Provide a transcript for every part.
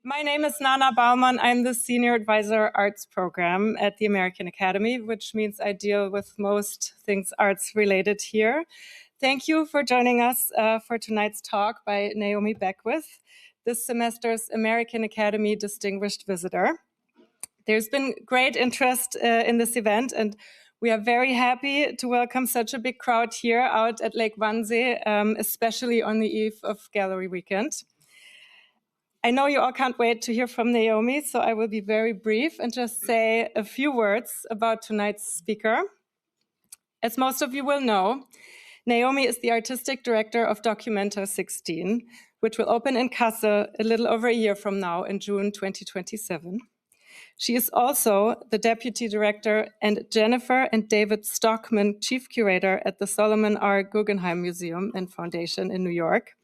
My name is Nana Baumann. I'm the Senior Advisor Arts Program at the American Academy, which means I deal with most things arts related here. Thank you for joining us for tonight's talk by Naomi Beckwith, this semester's American Academy Distinguished Visitor. There's been great interest in this event, and we are very happy to welcome such a big crowd here out at Lake Wannsee, especially on the eve of Gallery Weekend. I know you all can't wait to hear from Naomi, so I will be very brief and just say a few words about tonight's speaker. As most of you will know, Naomi is the artistic director of Documenta 16, which will open in Kassel a little over a year from now in June 2027. She is also the deputy director and Jennifer and David Stockman chief curator at the Solomon R. Guggenheim Museum and Foundation in New York,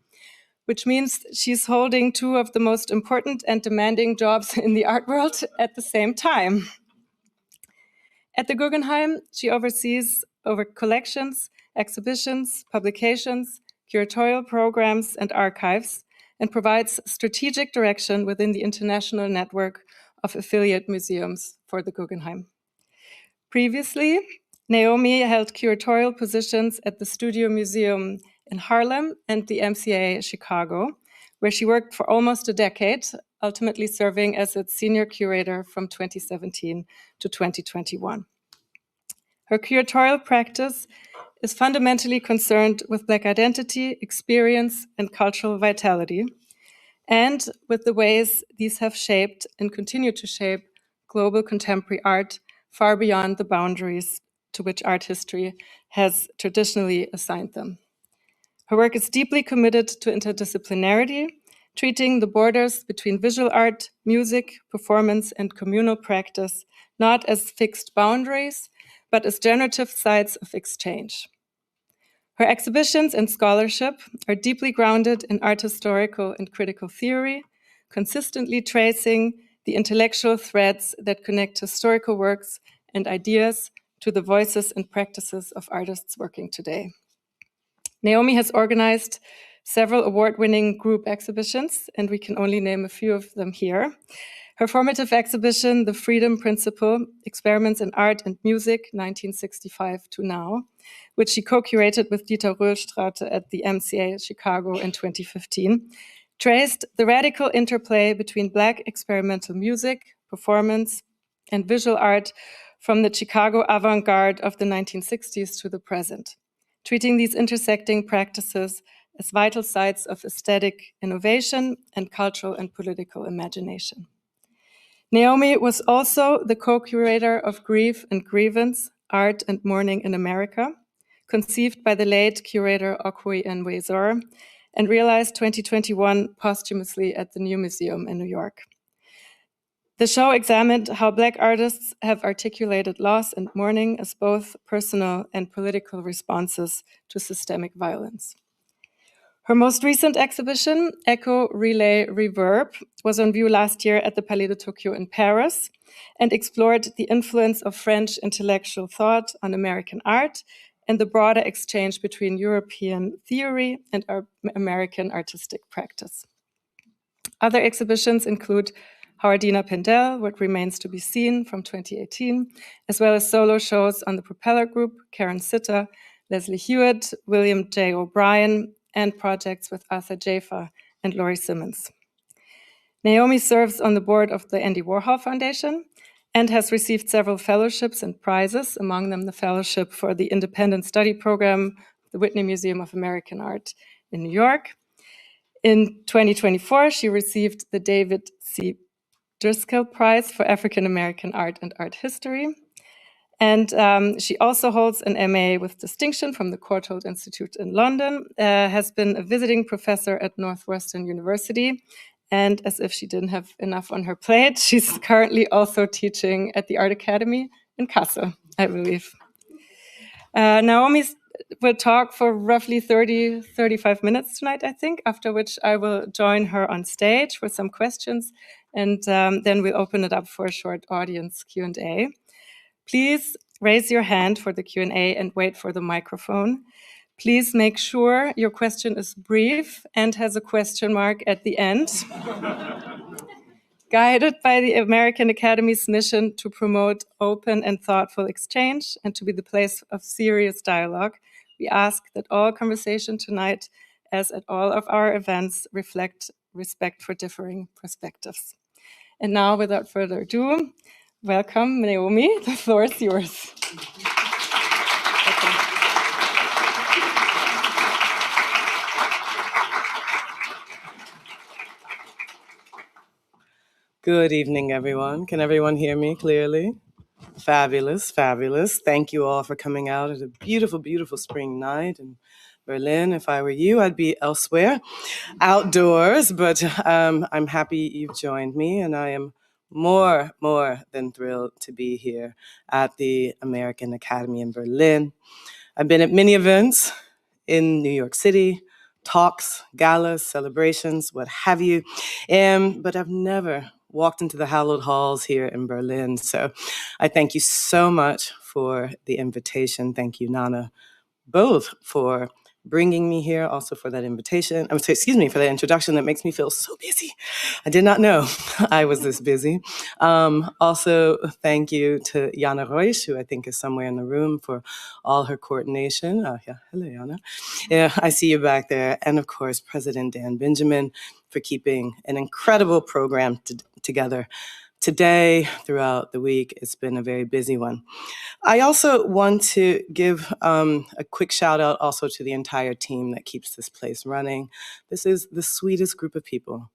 which means she's holding two of the most important and demanding jobs in the art world at the same time. At the Guggenheim, she oversees collections, exhibitions, publications, curatorial programs, and archives, and provides strategic direction within the international network of affiliate museums for the Guggenheim. Previously, Naomi held curatorial positions at the Studio Museum in Harlem and the MCA Chicago, where she worked for almost a decade, ultimately serving as its senior curator from 2017 to 2021. Her curatorial practice is fundamentally concerned with Black identity, experience, and cultural vitality, and with the ways these have shaped and continue to shape global contemporary art far beyond the boundaries to which art history has traditionally assigned them. Her work is deeply committed to interdisciplinarity, treating the borders between visual art, music, performance, and communal practice not as fixed boundaries, but as generative sites of exchange. Her exhibitions and scholarship are deeply grounded in art historical and critical theory, consistently tracing the intellectual threads that connect historical works and ideas to the voices and practices of artists working today. Naomi has organized several award-winning group exhibitions, and we can only name a few of them here. Her formative exhibition, The Freedom Principle, Experiments in Art and Music, 1965 to now, which she co-curated with Dieter Röhlstraße at the MCA Chicago in 2015, traced the radical interplay between Black experimental music, performance, and visual art from the Chicago avant-garde of the 1960s to the present, treating these intersecting practices as vital sites of aesthetic innovation and cultural and political imagination. Naomi was also the co-curator of Grief and Grievance, Art and Mourning in America, conceived by the late curator Okwe Enwezor, and realized 2021 posthumously at the New Museum in New York. The show examined how Black artists have articulated loss and mourning as both personal and political responses to systemic violence. Her most recent exhibition, Echo, Relay, Reverb, was on view last year at the Palais de Tokyo in Paris and explored the influence of French intellectual thought on American art and the broader exchange between European theory and American artistic practice. Other exhibitions include Howardina Pendel, What Remains to be Seen from 2018, as well as solo shows on the Propeller Group, Karen Sitter, Leslie Hewitt, William J. O'Brien, and projects with Arthur Jafa and Laurie Simmons. Naomi serves on the board of the Andy Warhol Foundation and has received several fellowships and prizes, among them the Fellowship for the Independent Study Program of the Whitney Museum of American Art in New York. In 2024, she received the David C. Driscoll Prize for African American Art and Art History. And she also holds an MA with distinction from the Courtauld Institute in London, has been a visiting professor at Northwestern University, and as if she didn't have enough on her plate, she's currently also teaching at the Art Academy in Kassel, I believe. Naomi will talk for roughly 35 minutes tonight, I think, after which I will join her on stage for some questions, and then we'll open it up for a short audience Q&A. Please raise your hand for the Q&A and wait for the microphone. Please make sure your question is brief and has a question mark at the end. Guided by the American Academy's mission to promote open and thoughtful exchange and to be the place of serious dialogue, we ask that all conversation tonight, as at all of our events, reflect respect for differing perspectives. And now, without further ado, welcome, Naomi. The floor is yours. Good evening, everyone. Can everyone hear me clearly? Fabulous, fabulous. Thank you all for coming out at a beautiful, beautiful spring night in Berlin. If I were you, I'd be elsewhere, outdoors, but I'm happy you've joined me, and I am more than thrilled to be here at the American Academy in Berlin. I've been at many events in New York City, talks, galas, celebrations, what have you, but I've never walked into the hallowed halls here in Berlin. So I thank you so much for the invitation. Thank you, Nana, both for bringing me here, also for that invitation. Excuse me, for that introduction that makes me feel so busy. I did not know I was this busy. Also, thank you to Jana Reusch, who I think is somewhere in the room, for all her coordination. Yeah, hello, Jana. Yeah, I see you back there. And of course, President Dan Benjamin for keeping an incredible program together. Today, throughout the week, it's been a very busy one. I also want to give a quick shout out also to the entire team that keeps this place running. This is the sweetest group of people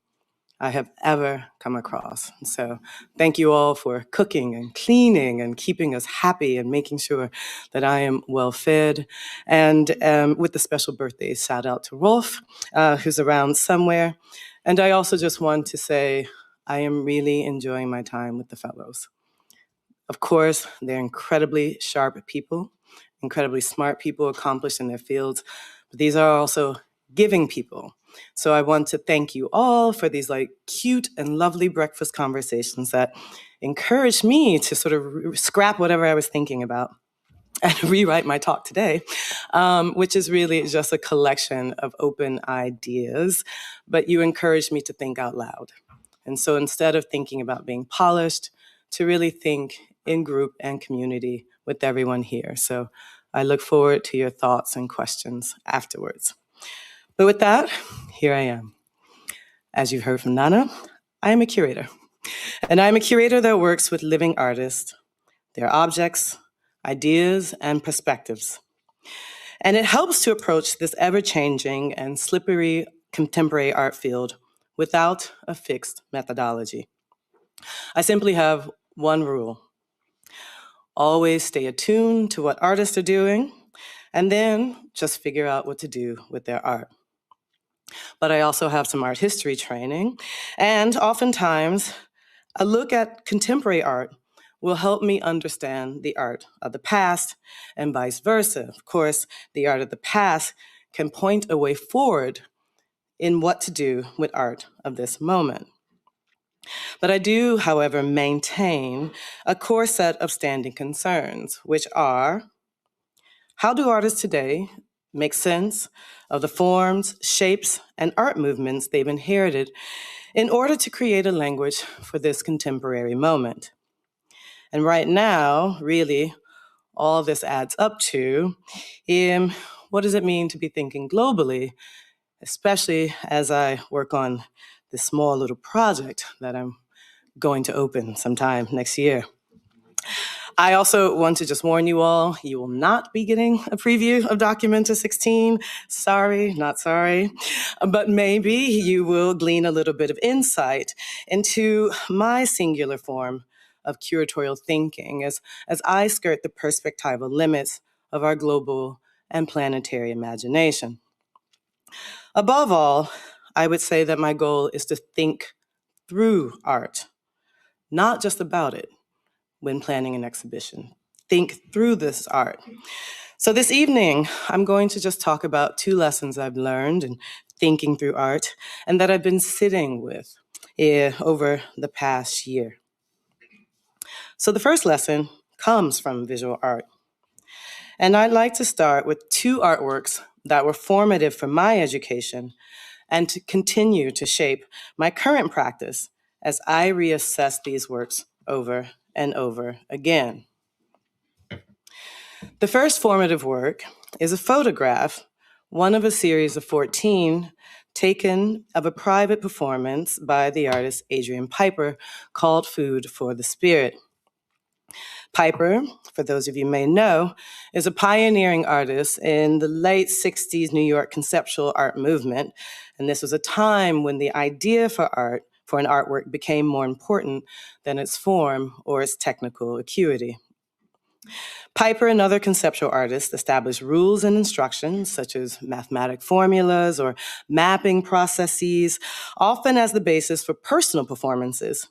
I have ever come across. So thank you all for cooking and cleaning and keeping us happy and making sure that I am well fed. And with the special birthday shout out to Rolf, who's around somewhere. And I also just want to say I am really enjoying my time with the fellows. Of course, they're incredibly sharp people, incredibly smart people, accomplished in their fields, but these are also giving people. So I want to thank you all for these cute and lovely breakfast conversations that encouraged me to sort of scrap whatever I was thinking about and rewrite my talk today, which is really just a collection of open ideas, but you encouraged me to think out loud. And so instead of thinking about being polished, to really think in group and community with everyone here. So I look forward to your thoughts and questions afterwards. But with that, here I am. As you've heard from Nana, I am a curator. And I'm a curator that works with living artists, their objects, ideas, and perspectives. And it helps to approach this ever-changing and slippery contemporary art field without a fixed methodology. I simply have one rule. Always stay attuned to what artists are doing, and then just figure out what to do with their art. But I also have some art history training, and oftentimes a look at contemporary art will help me understand the art of the past and vice versa. Of course, the art of the past can point a way forward in what to do with art of this moment. But I do, however, maintain a core set of standing concerns, which are: how do artists today make sense of the forms, shapes, and art movements they've inherited in order to create a language for this contemporary moment? And right now, really, all this adds up to what does it mean to be thinking globally, especially as I work on this small little project that I'm going to open sometime next year. I also want to just warn you all, you will not be getting a preview of Documenta 16. Sorry, not sorry. But maybe you will glean a little bit of insight into my singular form of curatorial thinking as I skirt the perspectival limits of our global and planetary imagination. Above all, I would say that my goal is to think through art, not just about it when planning an exhibition. Think through this art. So this evening, I'm going to just talk about two lessons I've learned in thinking through art and that I've been sitting with over the past year. So the first lesson comes from visual art. And I'd like to start with two artworks that were formative for my education and to continue to shape my current practice as I reassess these works over and over again. The first formative work is a photograph, one of a series of 14 taken of a private performance by the artist Adrian Piper called Food for the Spirit. Piper, for those of you may know, is a pioneering artist in the late 60s New York conceptual art movement. And this was a time when the idea for art, for an artwork, became more important than its form or its technical acuity. Piper and other conceptual artists established rules and instructions, such as mathematic formulas or mapping processes, often as the basis for personal performances.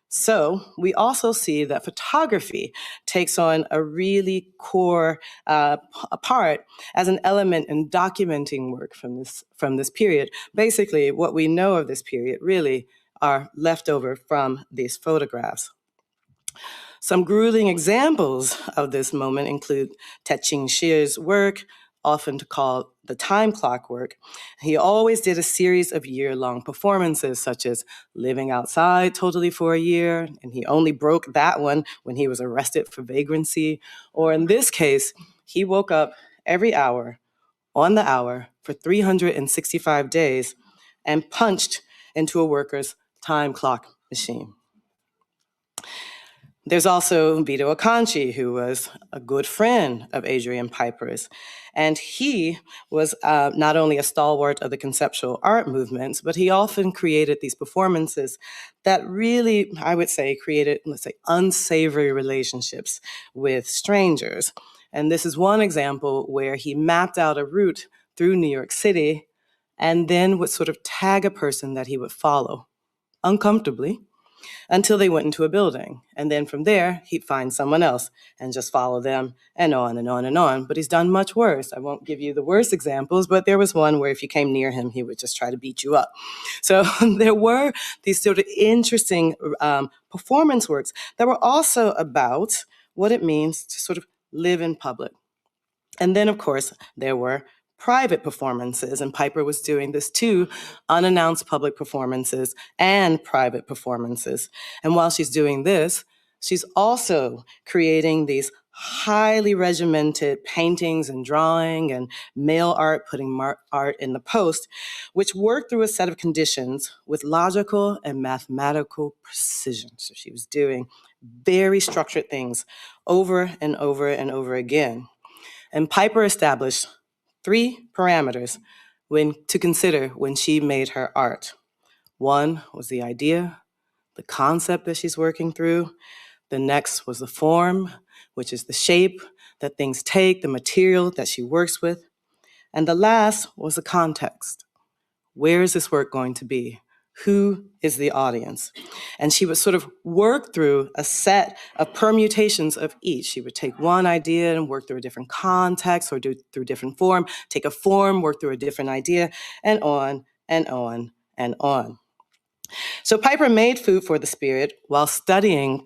So we also see that photography takes on a really core part as an element in documenting work from this period. Basically, what we know of this period really are leftover from these photographs. Some grueling examples of this moment include Tetching Shear's work, often called the time clock work. He always did a series of year-long performances, such as living outside totally for a year, and he only broke that one when he was arrested for vagrancy. Or in this case, he woke up every hour on the hour for 365 days and punched into a worker's time clock machine. There's also Vito Acconci, who was a good friend of Adrian Piper's. And he was not only a stalwart of the conceptual art movements, but he often created these performances that really, I would say, created, let's say, unsavory relationships with strangers. And this is one example where he mapped out a route through New York City and then would sort of tag a person that he would follow uncomfortably until they went into a building. And then from there, he'd find someone else and just follow them and on and on and on. But he's done much worse. I won't give you the worst examples, but there was one where if you came near him, he would just try to beat you up. So there were these sort of interesting performance works that were also about what it means to sort of live in public. And then, of course, there were private performances, and Piper was doing this too, unannounced public performances and private performances. And while she's doing this, she's also creating these highly regimented paintings and drawing and mail art, putting art in the post, which worked through a set of conditions with logical and mathematical precision. So she was doing very structured things over and over and over again. And Piper established 3 parameters to consider when she made her art. One was the idea, the concept that she's working through. The next was the form, which is the shape that things take, the material that she works with. And the last was the context. Where is this work going to be? Who is the audience? And she would sort of work through a set of permutations of each. She would take one idea and work through a different context or do through a different form, take a form, work through a different idea, and on and on and on. So Piper made Food for the Spirit while studying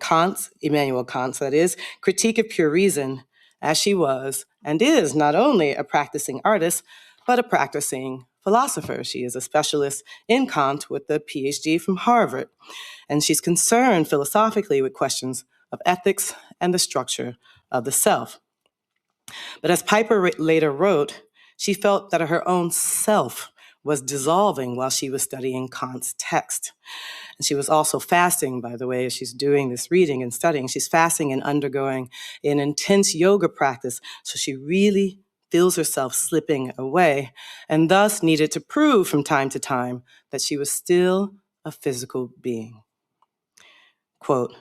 Immanuel Kant's, that is, Critique of Pure Reason, as she was and is not only a practicing artist, but a practicing philosopher. She is a specialist in Kant with a PhD from Harvard, and she's concerned philosophically with questions of ethics and the structure of the self. But as Piper later wrote, she felt that her own self was dissolving while she was studying Kant's text. And she was also fasting, by the way, as she's doing this reading and studying. She's fasting and undergoing an intense yoga practice, so she really feels herself slipping away, and thus needed to prove from time to time that she was still a physical being. Quote,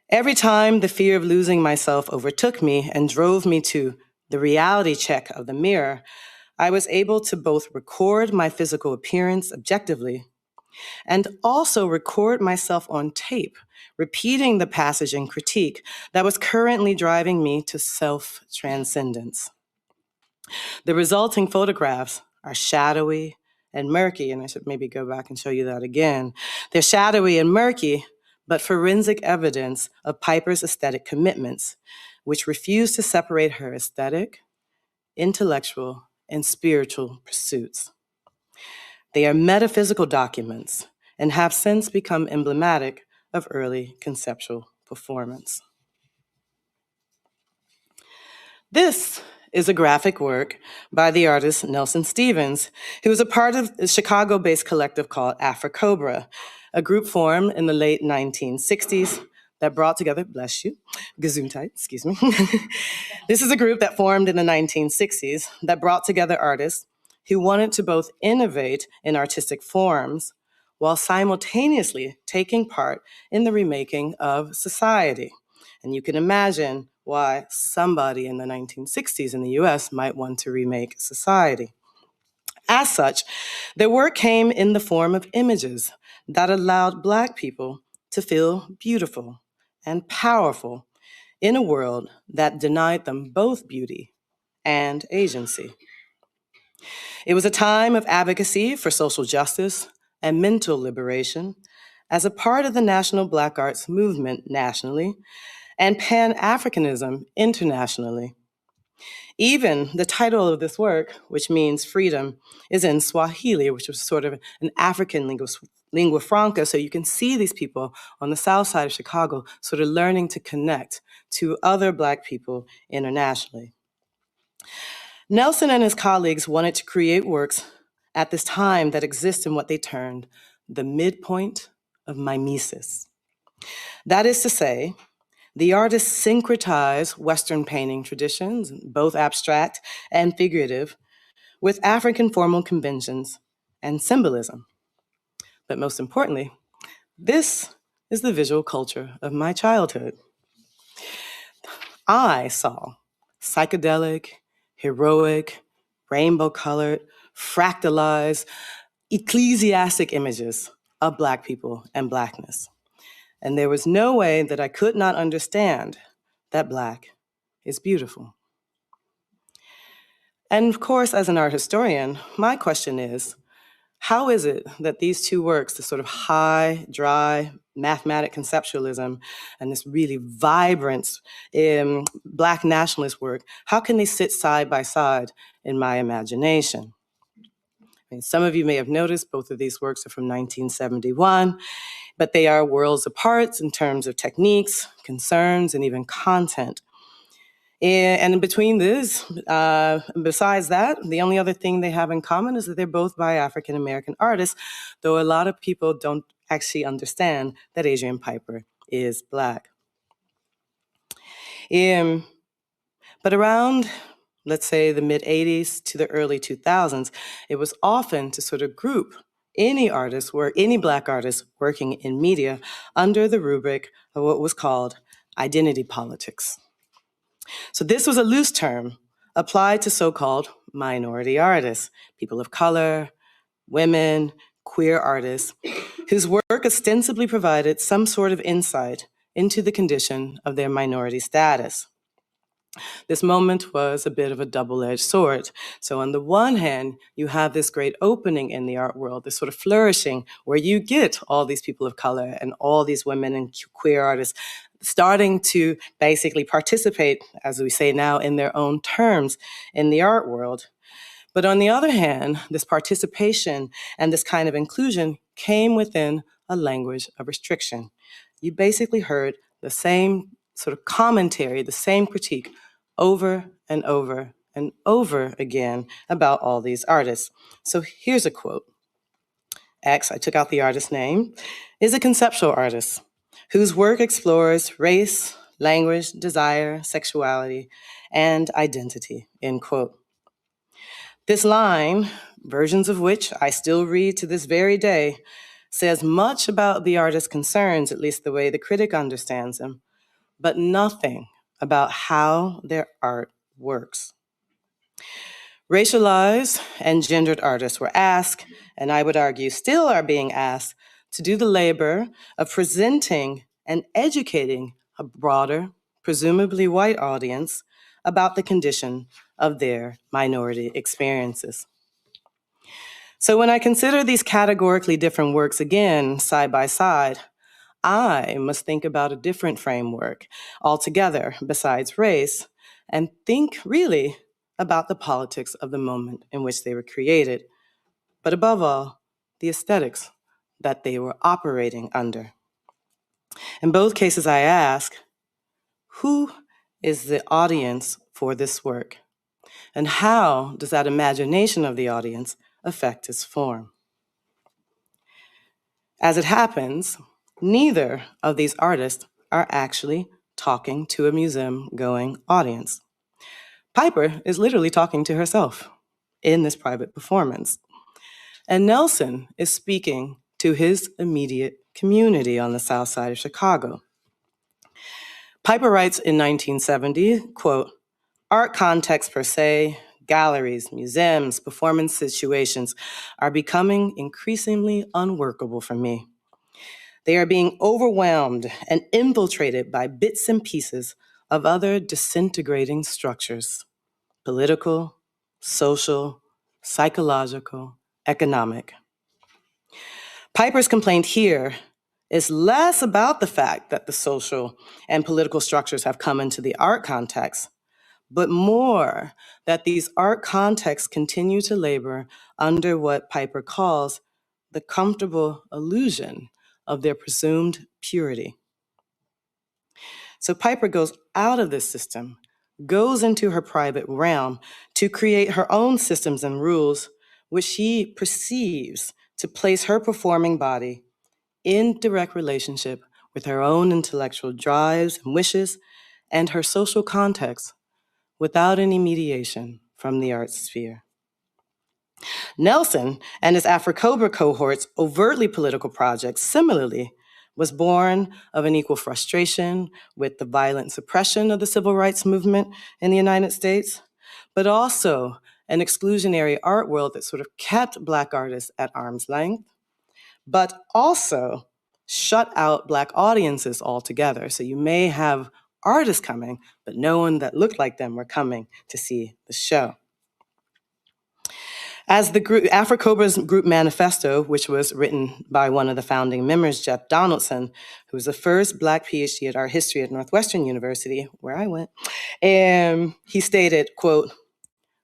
"Every time the fear of losing myself overtook me and drove me to the reality check of the mirror, I was able to both record my physical appearance objectively and also record myself on tape, repeating the passage in critique that was currently driving me to self-transcendence. The resulting photographs are shadowy and murky, and I should maybe go back and show you that again. They're shadowy and murky, but forensic evidence of Piper's aesthetic commitments, which refuse to separate her aesthetic, intellectual, and spiritual pursuits. They are metaphysical documents and have since become emblematic of early conceptual performance. This is a graphic work by the artist Nelson Stevens, who was a part of a Chicago-based collective called Afrocobra, a group formed in the late 1960s that brought together, bless you, Gesundheit, excuse me. This is a group that formed in the 1960s that brought together artists who wanted to both innovate in artistic forms while simultaneously taking part in the remaking of society. And you can imagine why somebody in the 1960s in the US might want to remake society. As such, their work came in the form of images that allowed Black people to feel beautiful and powerful in a world that denied them both beauty and agency. It was a time of advocacy for social justice and mental liberation as a part of the national Black arts movement nationally and Pan-Africanism internationally. Even the title of this work, which means freedom, is in Swahili, which was sort of an African lingua franca. So you can see these people on the south side of Chicago sort of learning to connect to other Black people internationally. Nelson and his colleagues wanted to create works at this time that exist in what they termed the midpoint of mimesis. That is to say, the artists syncretize Western painting traditions, both abstract and figurative, with African formal conventions and symbolism. But most importantly, this is the visual culture of my childhood. I saw psychedelic, heroic, rainbow-colored, fractalized, ecclesiastic images of Black people and Blackness. And there was no way that I could not understand that Black is beautiful. And of course, as an art historian, my question is, how is it that these two works, the sort of high, dry, mathematic conceptualism and this really vibrant Black nationalist work, how can they sit side by side in my imagination? I mean, some of you may have noticed both of these works are from 1971, but they are worlds apart in terms of techniques, concerns, and even content. And in between this, besides that, the only other thing they have in common is that they're both by African American artists, though a lot of people don't actually understand that Adrian Piper is Black. But around, let's say, the mid-'80s to the early 2000s, it was often to sort of group any artist, any Black artist working in media under the rubric of what was called identity politics. So this was a loose term applied to so-called minority artists, people of color, women, queer artists, whose work ostensibly provided some sort of insight into the condition of their minority status. This moment was a bit of a double-edged sword. So on the one hand, you have this great opening in the art world, this sort of flourishing where you get all these people of color and all these women and queer artists starting to basically participate, as we say now, in their own terms in the art world. But on the other hand, this participation and this kind of inclusion came within a language of restriction. You basically heard the same sort of commentary, the same critique over and over and over again about all these artists. So here's a quote. X, I took out the artist's name, is a conceptual artist whose work explores race, language, desire, sexuality, and identity, end quote. This line, versions of which I still read to this very day, says much about the artist's concerns, at least the way the critic understands them, but nothing about how their art works. Racialized and gendered artists were asked, and I would argue still are being asked, to do the labor of presenting and educating a broader, presumably white audience about the condition of their minority experiences. So when I consider these categorically different works again, side by side, I must think about a different framework altogether besides race and think really about the politics of the moment in which they were created. But above all, the aesthetics that they were operating under. In both cases, I ask, who is the audience for this work? And how does that imagination of the audience affect its form? As it happens, neither of these artists are actually talking to a museum-going audience. Piper is literally talking to herself in this private performance. And Nelson is speaking to his immediate community on the south side of Chicago. Piper writes in 1970, quote, "Art context per se, galleries, museums, performance situations are becoming increasingly unworkable for me. They are being overwhelmed and infiltrated by bits and pieces of other disintegrating structures, political, social, psychological, economic." Piper's complaint here is less about the fact that the social and political structures have come into the art context, but more that these art contexts continue to labor under what Piper calls the comfortable illusion of their presumed purity. So Piper goes out of this system, goes into her private realm to create her own systems and rules, which she perceives to place her performing body in direct relationship with her own intellectual drives and wishes and her social context without any mediation from the art sphere. Nelson and his Afrocobra cohort's overtly political project similarly was born of an equal frustration with the violent suppression of the civil rights movement in the United States, but also an exclusionary art world that sort of kept Black artists at arm's length, but also shut out Black audiences altogether. So you may have artists coming, but no one that looked like them were coming to see the show. As the group, Afrocobra's group manifesto, which was written by one of the founding members, Jeff Donaldson, who was the first Black PhD at art history at Northwestern University, where I went, he stated, quote,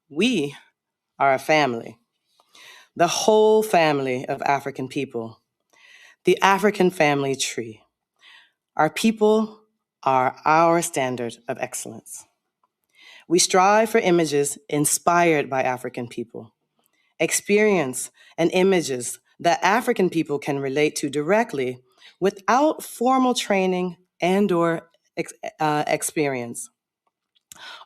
"We are a family, the whole family of African people, the African family tree. Our people are our standard of excellence. We strive for images inspired by African people, experience and images that African people can relate to directly without formal training and or experience.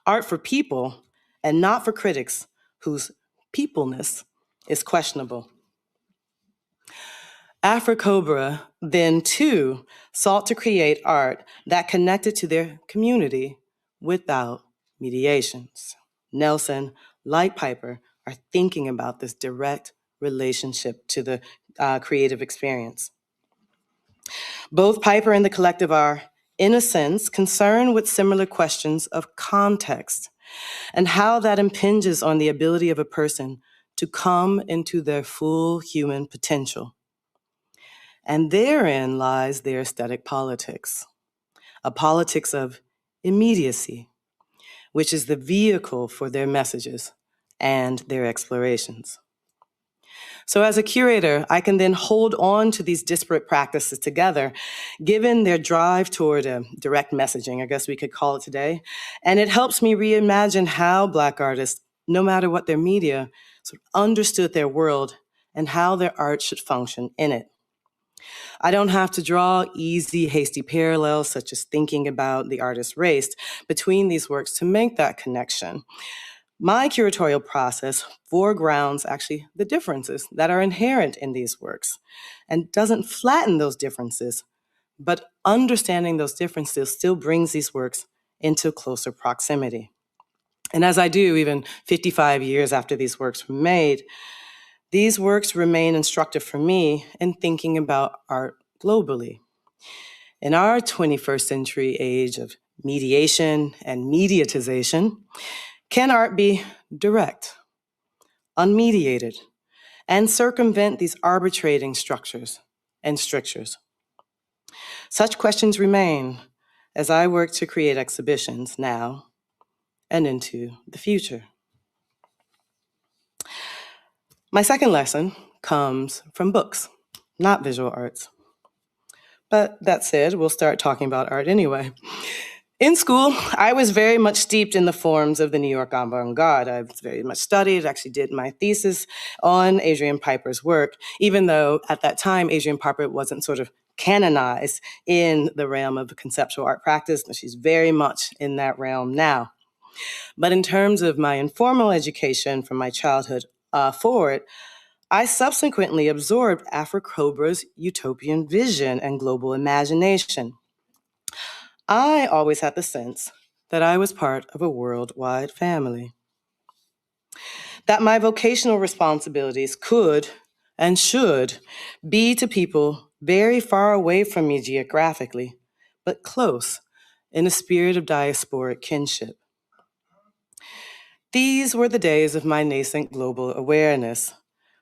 Art for people and not for critics whose peopleness is questionable." Afrocobra then too sought to create art that connected to their community without mediations. Nelson, like Piper, are thinking about this direct relationship to the creative experience. Both Piper and the collective are, in a sense, concerned with similar questions of context and how that impinges on the ability of a person to come into their full human potential. And therein lies their aesthetic politics, a politics of immediacy, which is the vehicle for their messages and their explorations. So as a curator, I can then hold on to these disparate practices together, given their drive toward direct messaging, I guess we could call it today. And it helps me reimagine how Black artists, no matter what their media, sort of understood their world and how their art should function in it. I don't have to draw easy, hasty parallels, such as thinking about the artist's race, between these works to make that connection. My curatorial process foregrounds actually the differences that are inherent in these works and doesn't flatten those differences, but understanding those differences still brings these works into closer proximity. And as I do, even 55 years after these works were made, these works remain instructive for me in thinking about art globally. In our 21st century age of mediation and mediatization, can art be direct, unmediated, and circumvent these arbitrating structures and strictures? Such questions remain as I work to create exhibitions now and into the future. My second lesson comes from books. not visual arts. But that said, we'll start talking about art anyway. In school, I was very much steeped in the forms of the New York avant-garde. I very much studied, actually did my thesis on Adrian Piper's work, even though at that time Adrian Piper wasn't sort of canonized in the realm of conceptual art practice. She's very much in that realm now. But in terms of my informal education from my childhood forward, I subsequently absorbed Afro-Cobra's utopian vision and global imagination. I always had the sense that I was part of a worldwide family, that my vocational responsibilities could and should be to people very far away from me geographically, but close in a spirit of diasporic kinship. These were the days of my nascent global awareness,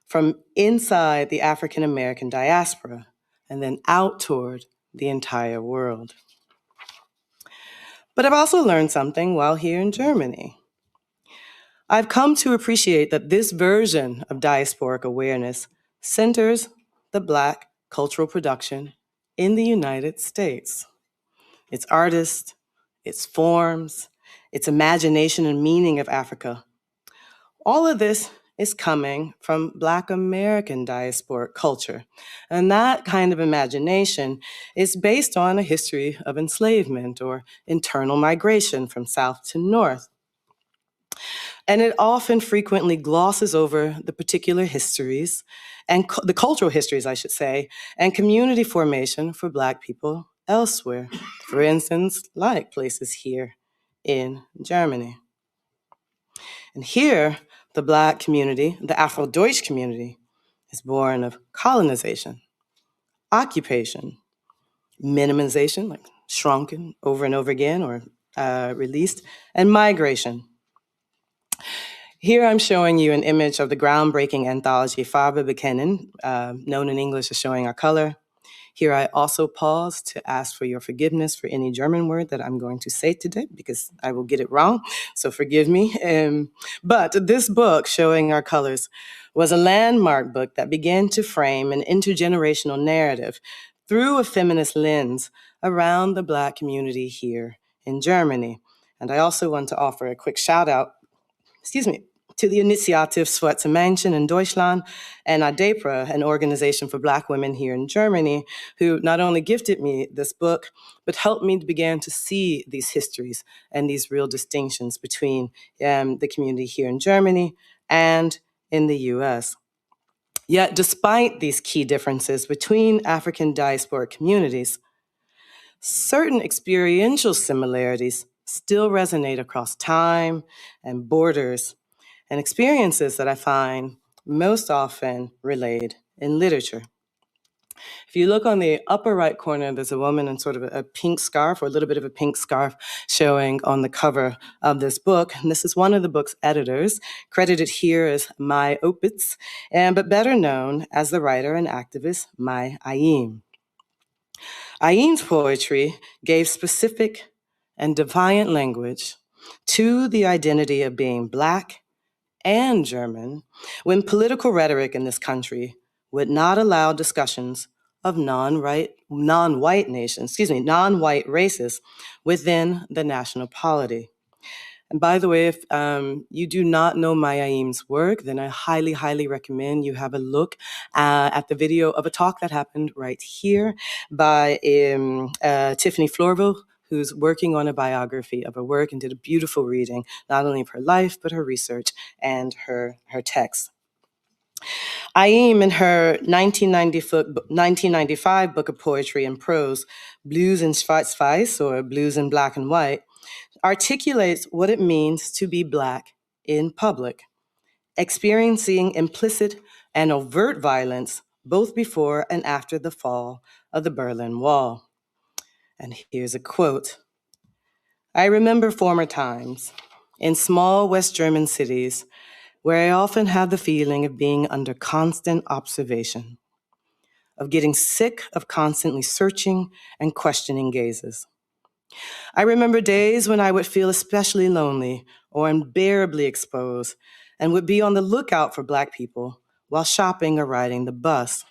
from inside the African American diaspora and then out toward the entire world. But I've also learned something while here in Germany. I've come to appreciate that this version of diasporic awareness centers the Black cultural production in the United States. Its artists, its forms, its imagination and meaning of Africa. All of this is coming from Black American diasporic culture. And that kind of imagination is based on a history of enslavement or internal migration from South to North. And it often frequently glosses over the particular histories and the cultural histories, I should say, and community formation for Black people elsewhere. For instance, like places here in Germany. And here, the Black community, the Afro-Deutsch community, is born of colonization, occupation, minimization, like shrunken over and over again or released, and migration. Here I'm showing you an image of the groundbreaking anthology Farbe Bekennen, known in English as Showing Our Color. Here I also pause to ask for your forgiveness for any German word that I'm going to say today because I will get it wrong, so forgive me. But this book, Showing Our Colors, was a landmark book that began to frame an intergenerational narrative through a feminist lens around the Black community here in Germany. And I also want to offer a quick shout out, to the Initiative Schwarze Menschen in Deutschland and ADEPRA, an organization for Black women here in Germany, who not only gifted me this book, but helped me to begin to see these histories and these real distinctions between the community here in Germany and in the US. Yet, despite these key differences between African diasporic communities, certain experiential similarities still resonate across time and borders, and experiences that I find most often relayed in literature. If you look on the upper right corner, there's a woman in sort of a pink scarf, or a little bit of a pink scarf, showing on the cover of this book. And this is one of the book's editors, credited here as Mai Opitz, but better known as the writer and activist Mai Ayim. Ayim's poetry gave specific and defiant language to the identity of being Black and German when political rhetoric in this country would not allow discussions of non-white races within the national polity. And by the way, if you do not know Maya Ayim's work, then I highly, highly recommend you have a look at the video of a talk that happened right here by Tiffany Florville, who's working on a biography of her work and did a beautiful reading, not only of her life, but her research and her text. Ayim, in her 1995 book of poetry and prose, Blues in Schwarz-Weiß, or Blues in Black and White, articulates what it means to be Black in public, experiencing implicit and overt violence both before and after the fall of the Berlin Wall. And here's a quote. I remember former times in small West German cities where I often had the feeling of being under constant observation, of getting sick of constantly searching and questioning gazes. I remember days when I would feel especially lonely or unbearably exposed and would be on the lookout for Black people while shopping or riding the bus.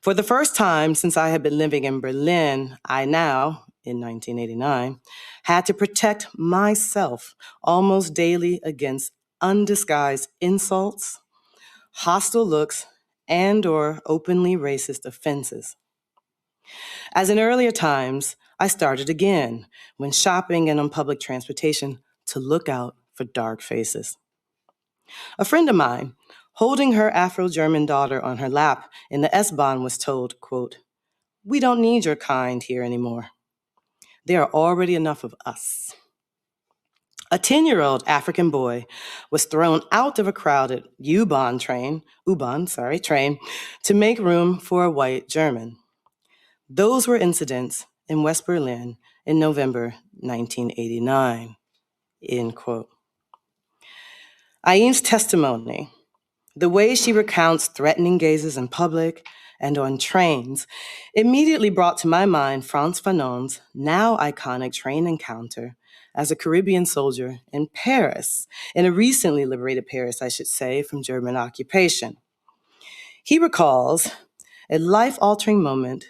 For the first time since I had been living in Berlin, I now, in 1989, had to protect myself almost daily against undisguised insults, hostile looks, and/or openly racist offenses. As in earlier times, I started again when shopping and on public transportation to look out for dark faces. A friend of mine, holding her Afro-German daughter on her lap in the S-Bahn, was told, quote, "We don't need your kind here anymore. There are already enough of us." A 10-year-old African boy was thrown out of a crowded U-Bahn train to make room for a white German. Those were incidents in West Berlin in November 1989, end quote. Ayim's testimony, the way she recounts threatening gazes in public and on trains, immediately brought to my mind Frantz Fanon's now iconic train encounter as a Caribbean soldier in Paris, in a recently liberated Paris, I should say, from German occupation. He recalls a life-altering moment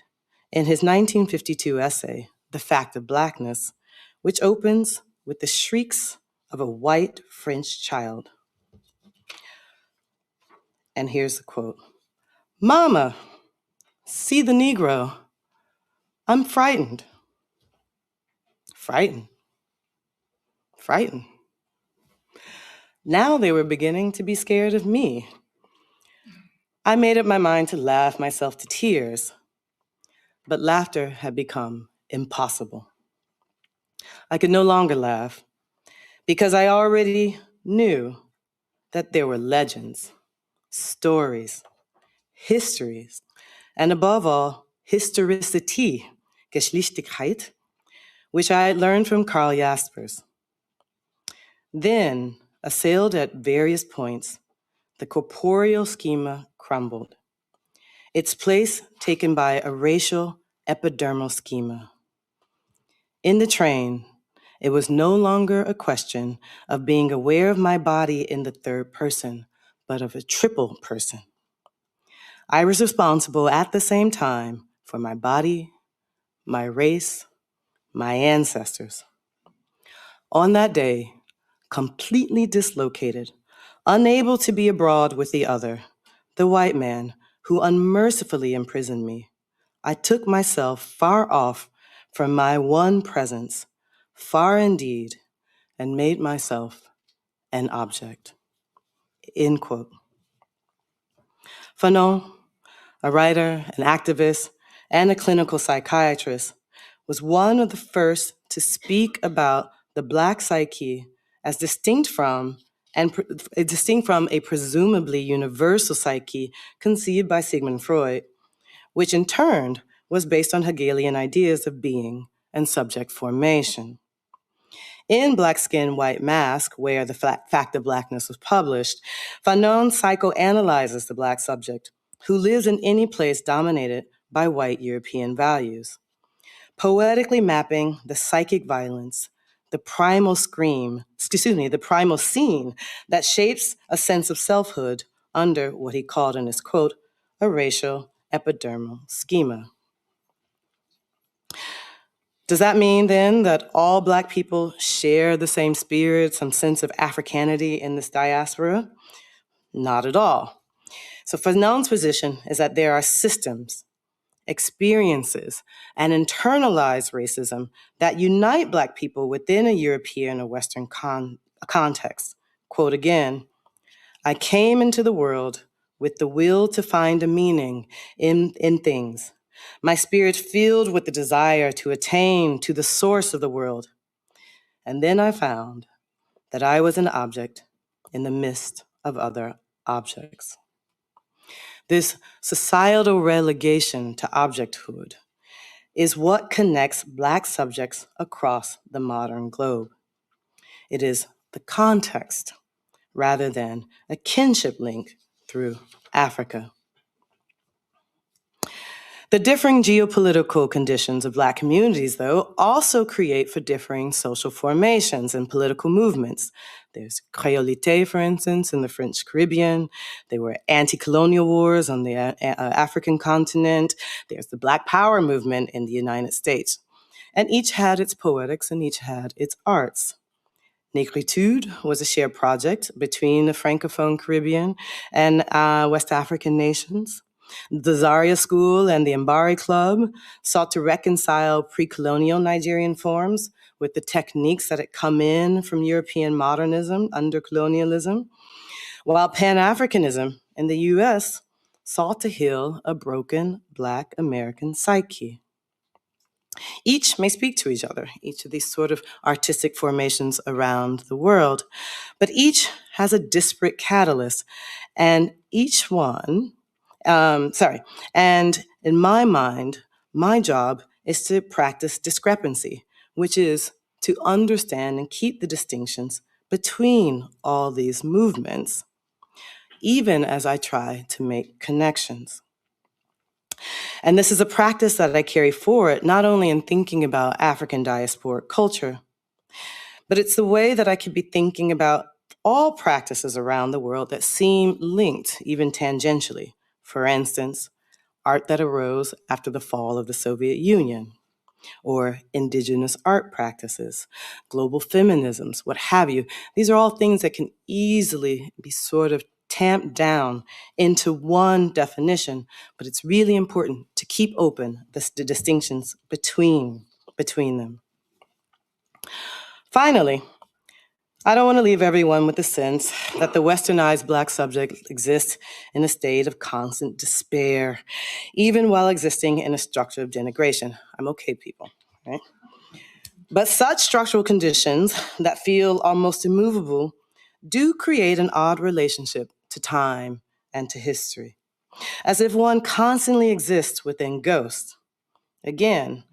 in his 1952 essay, The Fact of Blackness, which opens with the shrieks of a white French child. And here's the quote, "Mama, see the Negro. I'm frightened." Frightened. Frightened. Now they were beginning to be scared of me. I made up my mind to laugh myself to tears, but laughter had become impossible. I could no longer laugh because I already knew that there were legends, stories, histories, and above all, historicity, Geschlichtigkeit, which I had learned from Karl Jaspers. Then, assailed at various points, the corporeal schema crumbled, its place taken by a racial epidermal schema. In the train, it was no longer a question of being aware of my body in the third person, but of a triple person. I was responsible at the same time for my body, my race, my ancestors. On that day, completely dislocated, unable to be abroad with the other, the white man who unmercifully imprisoned me, I took myself far off from my one presence, far indeed, and made myself an object. End quote. Fanon, a writer, an activist, and a clinical psychiatrist, was one of the first to speak about the Black psyche as distinct from a presumably universal psyche conceived by Sigmund Freud, which in turn was based on Hegelian ideas of being and subject formation. In Black Skin, White Mask, where The Fact of Blackness was published, Fanon psychoanalyzes the Black subject who lives in any place dominated by white European values, poetically mapping the psychic violence, the primal scene that shapes a sense of selfhood under what he called in his quote, a racial epidermal schema. Does that mean then that all Black people share the same spirit, some sense of Africanity in this diaspora? Not at all. So Fanon's position is that there are systems, experiences, and internalized racism that unite Black people within a European or Western context. Quote again, "I came into the world with the will to find a meaning in things. My spirit filled with the desire to attain to the source of the world. And then I found that I was an object in the midst of other objects." This societal relegation to objecthood is what connects Black subjects across the modern globe. It is the context rather than a kinship link through Africa. The differing geopolitical conditions of Black communities, though, also create for differing social formations and political movements There's Créolité, for instance, in the French Caribbean. There were anti-colonial wars on the African continent. There's the Black Power movement in the United States. And each had its poetics and each had its arts. Negritude was a shared project between the Francophone Caribbean and West African nations. The Zaria School and the Mbari Club sought to reconcile pre-colonial Nigerian forms with the techniques that had come in from European modernism under colonialism, while Pan-Africanism in the US sought to heal a broken Black American psyche. Each may speak to each other, each of these sort of artistic formations around the world, but each has a disparate catalyst, and each one, and in my mind, my job is to practice discrepancy, which is to understand and keep the distinctions between all these movements, even as I try to make connections. And this is a practice that I carry forward, not only in thinking about African diasporic culture, but it's the way that I could be thinking about all practices around the world that seem linked, even tangentially. For instance, art that arose after the fall of the Soviet Union, or indigenous art practices, global feminisms, what have you. These are all things that can easily be sort of tamped down into one definition, but it's really important to keep open the distinctions between them. Finally, I don't want to leave everyone with the sense that the westernized Black subject exists in a state of constant despair, even while existing in a structure of denigration. I'm okay, people, right? But such structural conditions that feel almost immovable do create an odd relationship to time and to history, as if one constantly exists within ghosts. Again,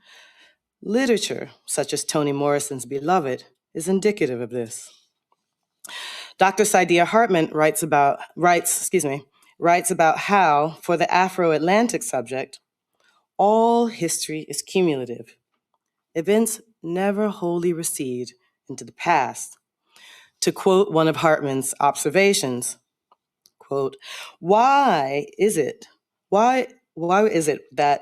literature, such as Toni Morrison's Beloved, is indicative of this. Dr. Saidiya Hartman writes about how, for the Afro-Atlantic subject, all history is cumulative. Events never wholly recede into the past. To quote one of Hartman's observations, quote, why is it that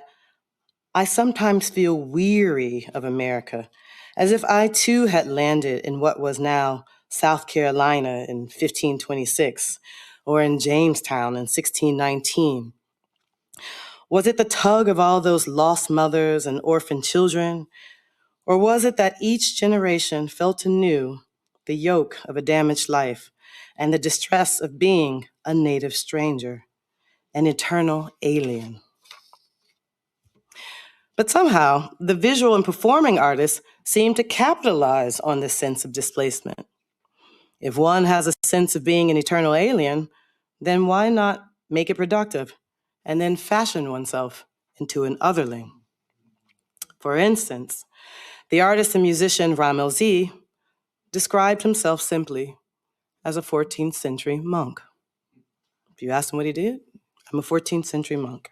I sometimes feel weary of America, as if I too had landed in what was now South Carolina in 1526, or in Jamestown in 1619? Was it the tug of all those lost mothers and orphaned children? Or was it that each generation felt anew the yoke of a damaged life and the distress of being a native stranger, an eternal alien? But somehow, the visual and performing artists seem to capitalize on this sense of displacement. If one has a sense of being an eternal alien, then why not make it productive and then fashion oneself into an otherling? For instance, the artist and musician Ramel Z described himself simply as a 14th century monk. If you ask him what he did, I'm a 14th century monk.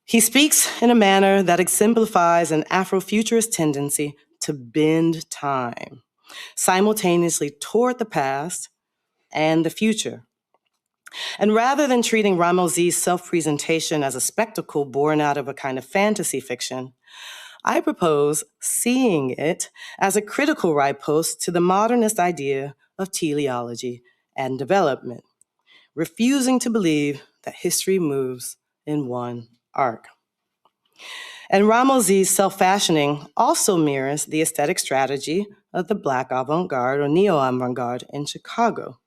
He speaks in a manner that exemplifies an Afrofuturist tendency to bend time, simultaneously toward the past and the future. And rather than treating Ramel Z's self-presentation as a spectacle born out of a kind of fantasy fiction, I propose seeing it as a critical riposte to the modernist idea of teleology and development, refusing to believe that history moves in one arc. And Ramel Z's self-fashioning also mirrors the aesthetic strategy of the Black avant-garde or neo-avant-garde in Chicago.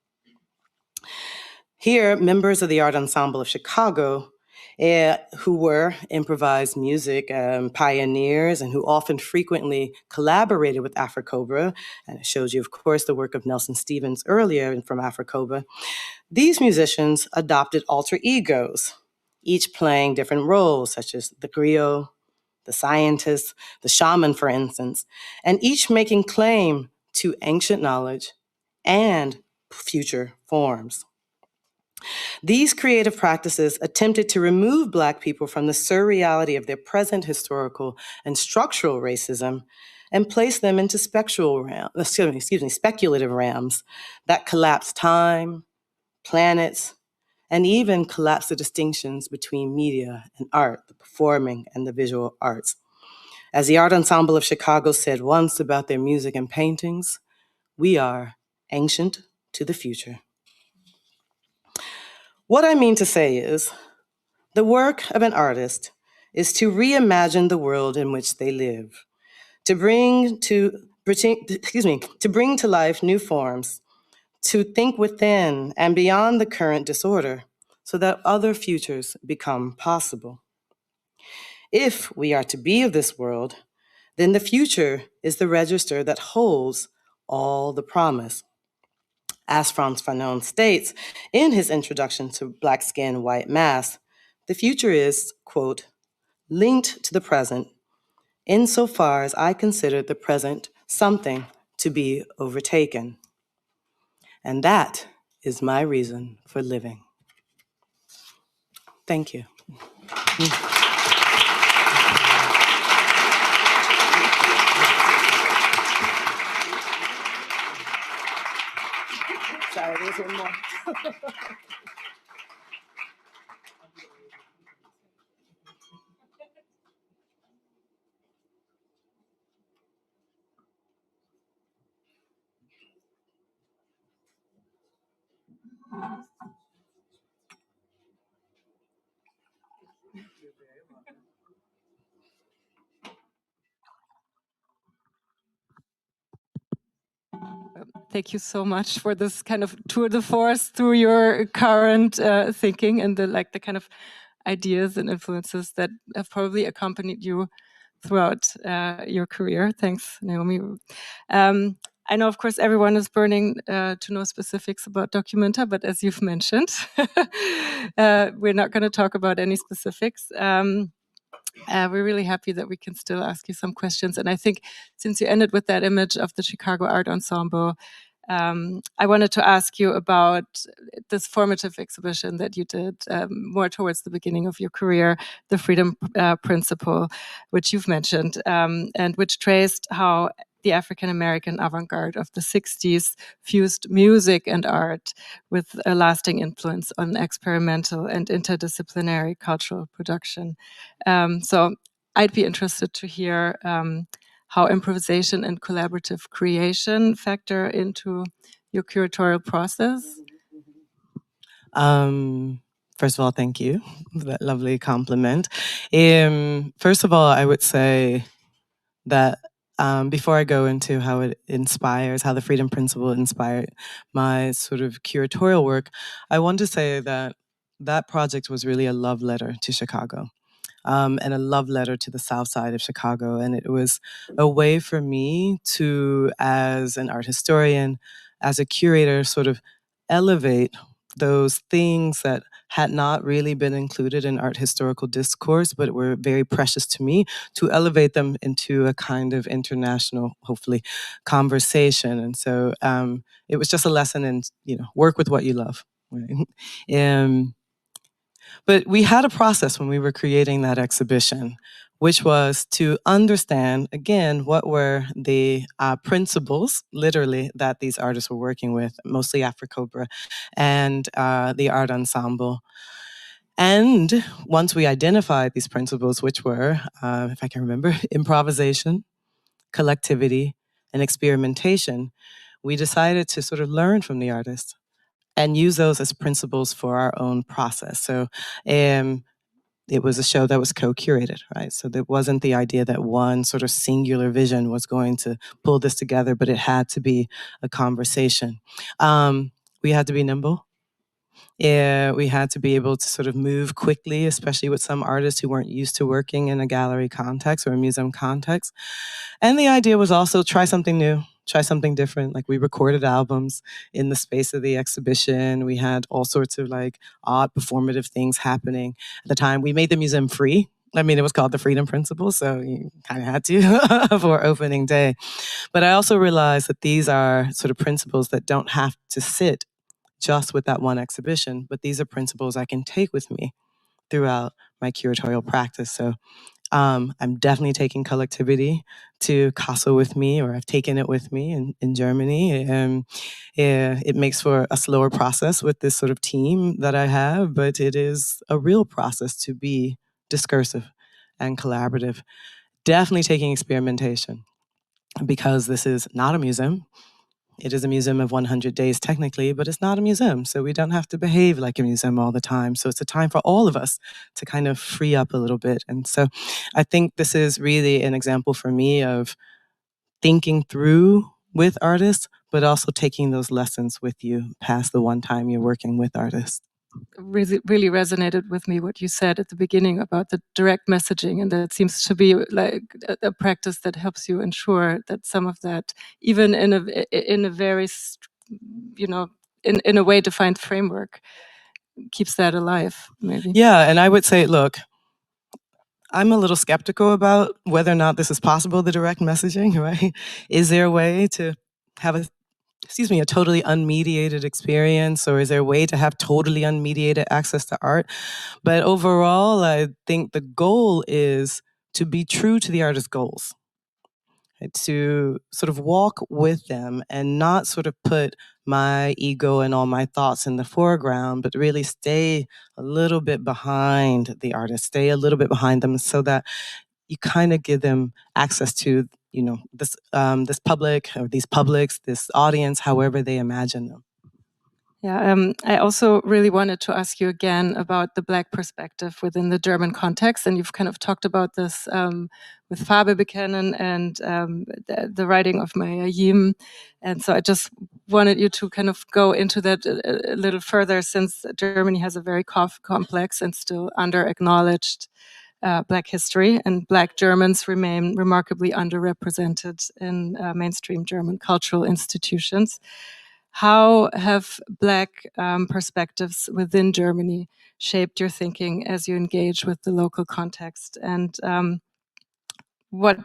Here, members of the Art Ensemble of Chicago, who were improvised music pioneers and who often frequently collaborated with Afrocobra, and it shows you, of course, the work of Nelson Stevens earlier from Afrocobra, these musicians adopted alter egos, each playing different roles, such as the griot, the scientist, the shaman, for instance, and each making claim to ancient knowledge and future forms. These creative practices attempted to remove Black people from the surreality of their present historical and structural racism and place them into speculative realms that collapse time, planets, and even collapse the distinctions between media and art, the performing and the visual arts. As the Art Ensemble of Chicago said once about their music and paintings, we are ancient to the future. What I mean to say is, the work of an artist is to reimagine the world in which they live, to bring to life new forms, to think within and beyond the current disorder so that other futures become possible. If we are to be of this world, then the future is the register that holds all the promise. As Frantz Fanon states in his introduction to Black Skin, White Mass, the future is, quote, linked to the present insofar as I consider the present something to be overtaken. And that is my reason for living. Thank you. Sorry, there's one more. Thank you so much for this kind of tour de force through your current thinking and the kind of ideas and influences that have probably accompanied you throughout your career. Thanks, Naomi. I know, of course, everyone is burning to know specifics about Documenta, but as you've mentioned, we're not going to talk about any specifics. We're really happy that we can still ask you some questions. And I think since you ended with that image of the Chicago Art Ensemble, I wanted to ask you about this formative exhibition that you did more towards the beginning of your career, the Freedom Principle, which you've mentioned, and which traced how the African-American avant-garde of the 60s fused music and art with a lasting influence on experimental and interdisciplinary cultural production. So I'd be interested to hear how improvisation and collaborative creation factor into your curatorial process. First of all, thank you for that lovely compliment. First of all, I would say that before I go into how it inspires, how the Freedom Principle inspired my sort of curatorial work, I want to say that that project was really a love letter to Chicago. And a love letter to the South Side of Chicago. And it was a way for me to, as an art historian, as a curator, sort of elevate those things that had not really been included in art historical discourse, but were very precious to me, to elevate them into a kind of international, hopefully, conversation. And so it was just a lesson in, work with what you love. Right? But we had a process when we were creating that exhibition, which was to understand, again, what were the principles, literally, that these artists were working with, mostly Afrocobra and the art ensemble. And once we identified these principles, which were, if I can remember, improvisation, collectivity, and experimentation, we decided to sort of learn from the artists and use those as principles for our own process. So it was a show that was co-curated, right? So there wasn't the idea that one sort of singular vision was going to pull this together, but it had to be a conversation. We had to be nimble. Yeah, we had to be able to sort of move quickly, especially with some artists who weren't used to working in a gallery context or a museum context. And the idea was also try something new, try something different. Like we recorded albums in the space of the exhibition. We had all sorts of like odd performative things happening. At the time, we made the museum free. I mean, it was called the Freedom Principle, so you kind of had to for opening day. But I also realized that these are sort of principles that don't have to sit just with that one exhibition, but these are principles I can take with me throughout my curatorial practice. So I'm definitely taking collectivity to Kassel with me, or I've taken it with me in Germany. Yeah, it makes for a slower process with this sort of team that I have, but it is a real process to be discursive and collaborative. Definitely taking experimentation, because this is not a museum. It is a museum of 100 days technically, but it's not a museum. So we don't have to behave like a museum all the time. So it's a time for all of us to kind of free up a little bit. And so I think this is really an example for me of thinking through with artists, but also taking those lessons with you past the one time you're working with artists. Really resonated with me what you said at the beginning about the direct messaging, and that seems to be like a practice that helps you ensure that some of that, even in a very, you know, in a way defined framework, keeps that alive, maybe. Yeah, and I would say, look, I'm a little skeptical about whether or not this is possible, the direct messaging, right? Is there a way to have a totally unmediated experience, or is there a way to have totally unmediated access to art? But overall, I think the goal is to be true to the artist's goals, right? To sort of walk with them and not sort of put my ego and all my thoughts in the foreground, but really stay a little bit behind the artist, stay a little bit behind them, so that you kind of give them access to, this public, or these publics, this audience, however they imagine them. Yeah, I also really wanted to ask you again about the Black perspective within the German context, and you've kind of talked about this with Farbe bekennen and the writing of Maya Yim, and so I just wanted you to kind of go into that a little further, since Germany has a very complex and still under-acknowledged Black history, and Black Germans remain remarkably underrepresented in mainstream German cultural institutions. How have Black perspectives within Germany shaped your thinking as you engage with the local context? And what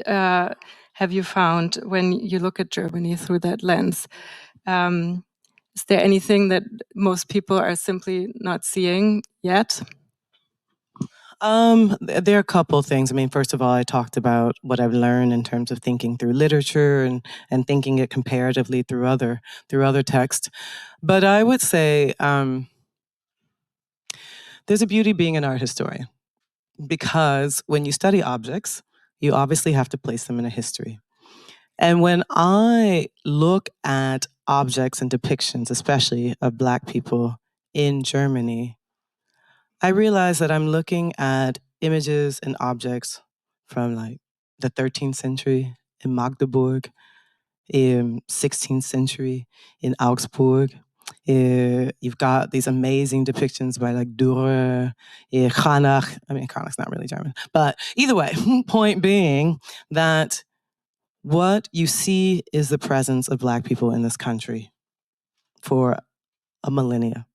have you found when you look at Germany through that lens? Is there anything that most people are simply not seeing yet? There are a couple of things. I mean, first of all, I talked about what I've learned in terms of thinking through literature and thinking it comparatively through other texts. But I would say there's a beauty being an art historian, because when you study objects, you obviously have to place them in a history. And when I look at objects and depictions, especially of Black people in Germany, I realize that I'm looking at images and objects from like the 13th century in Magdeburg, in 16th century in Augsburg. You've got these amazing depictions by like Dürer, Kranach. I mean, Kranach's not really German, but either way, point being that what you see is the presence of Black people in this country for a millennia.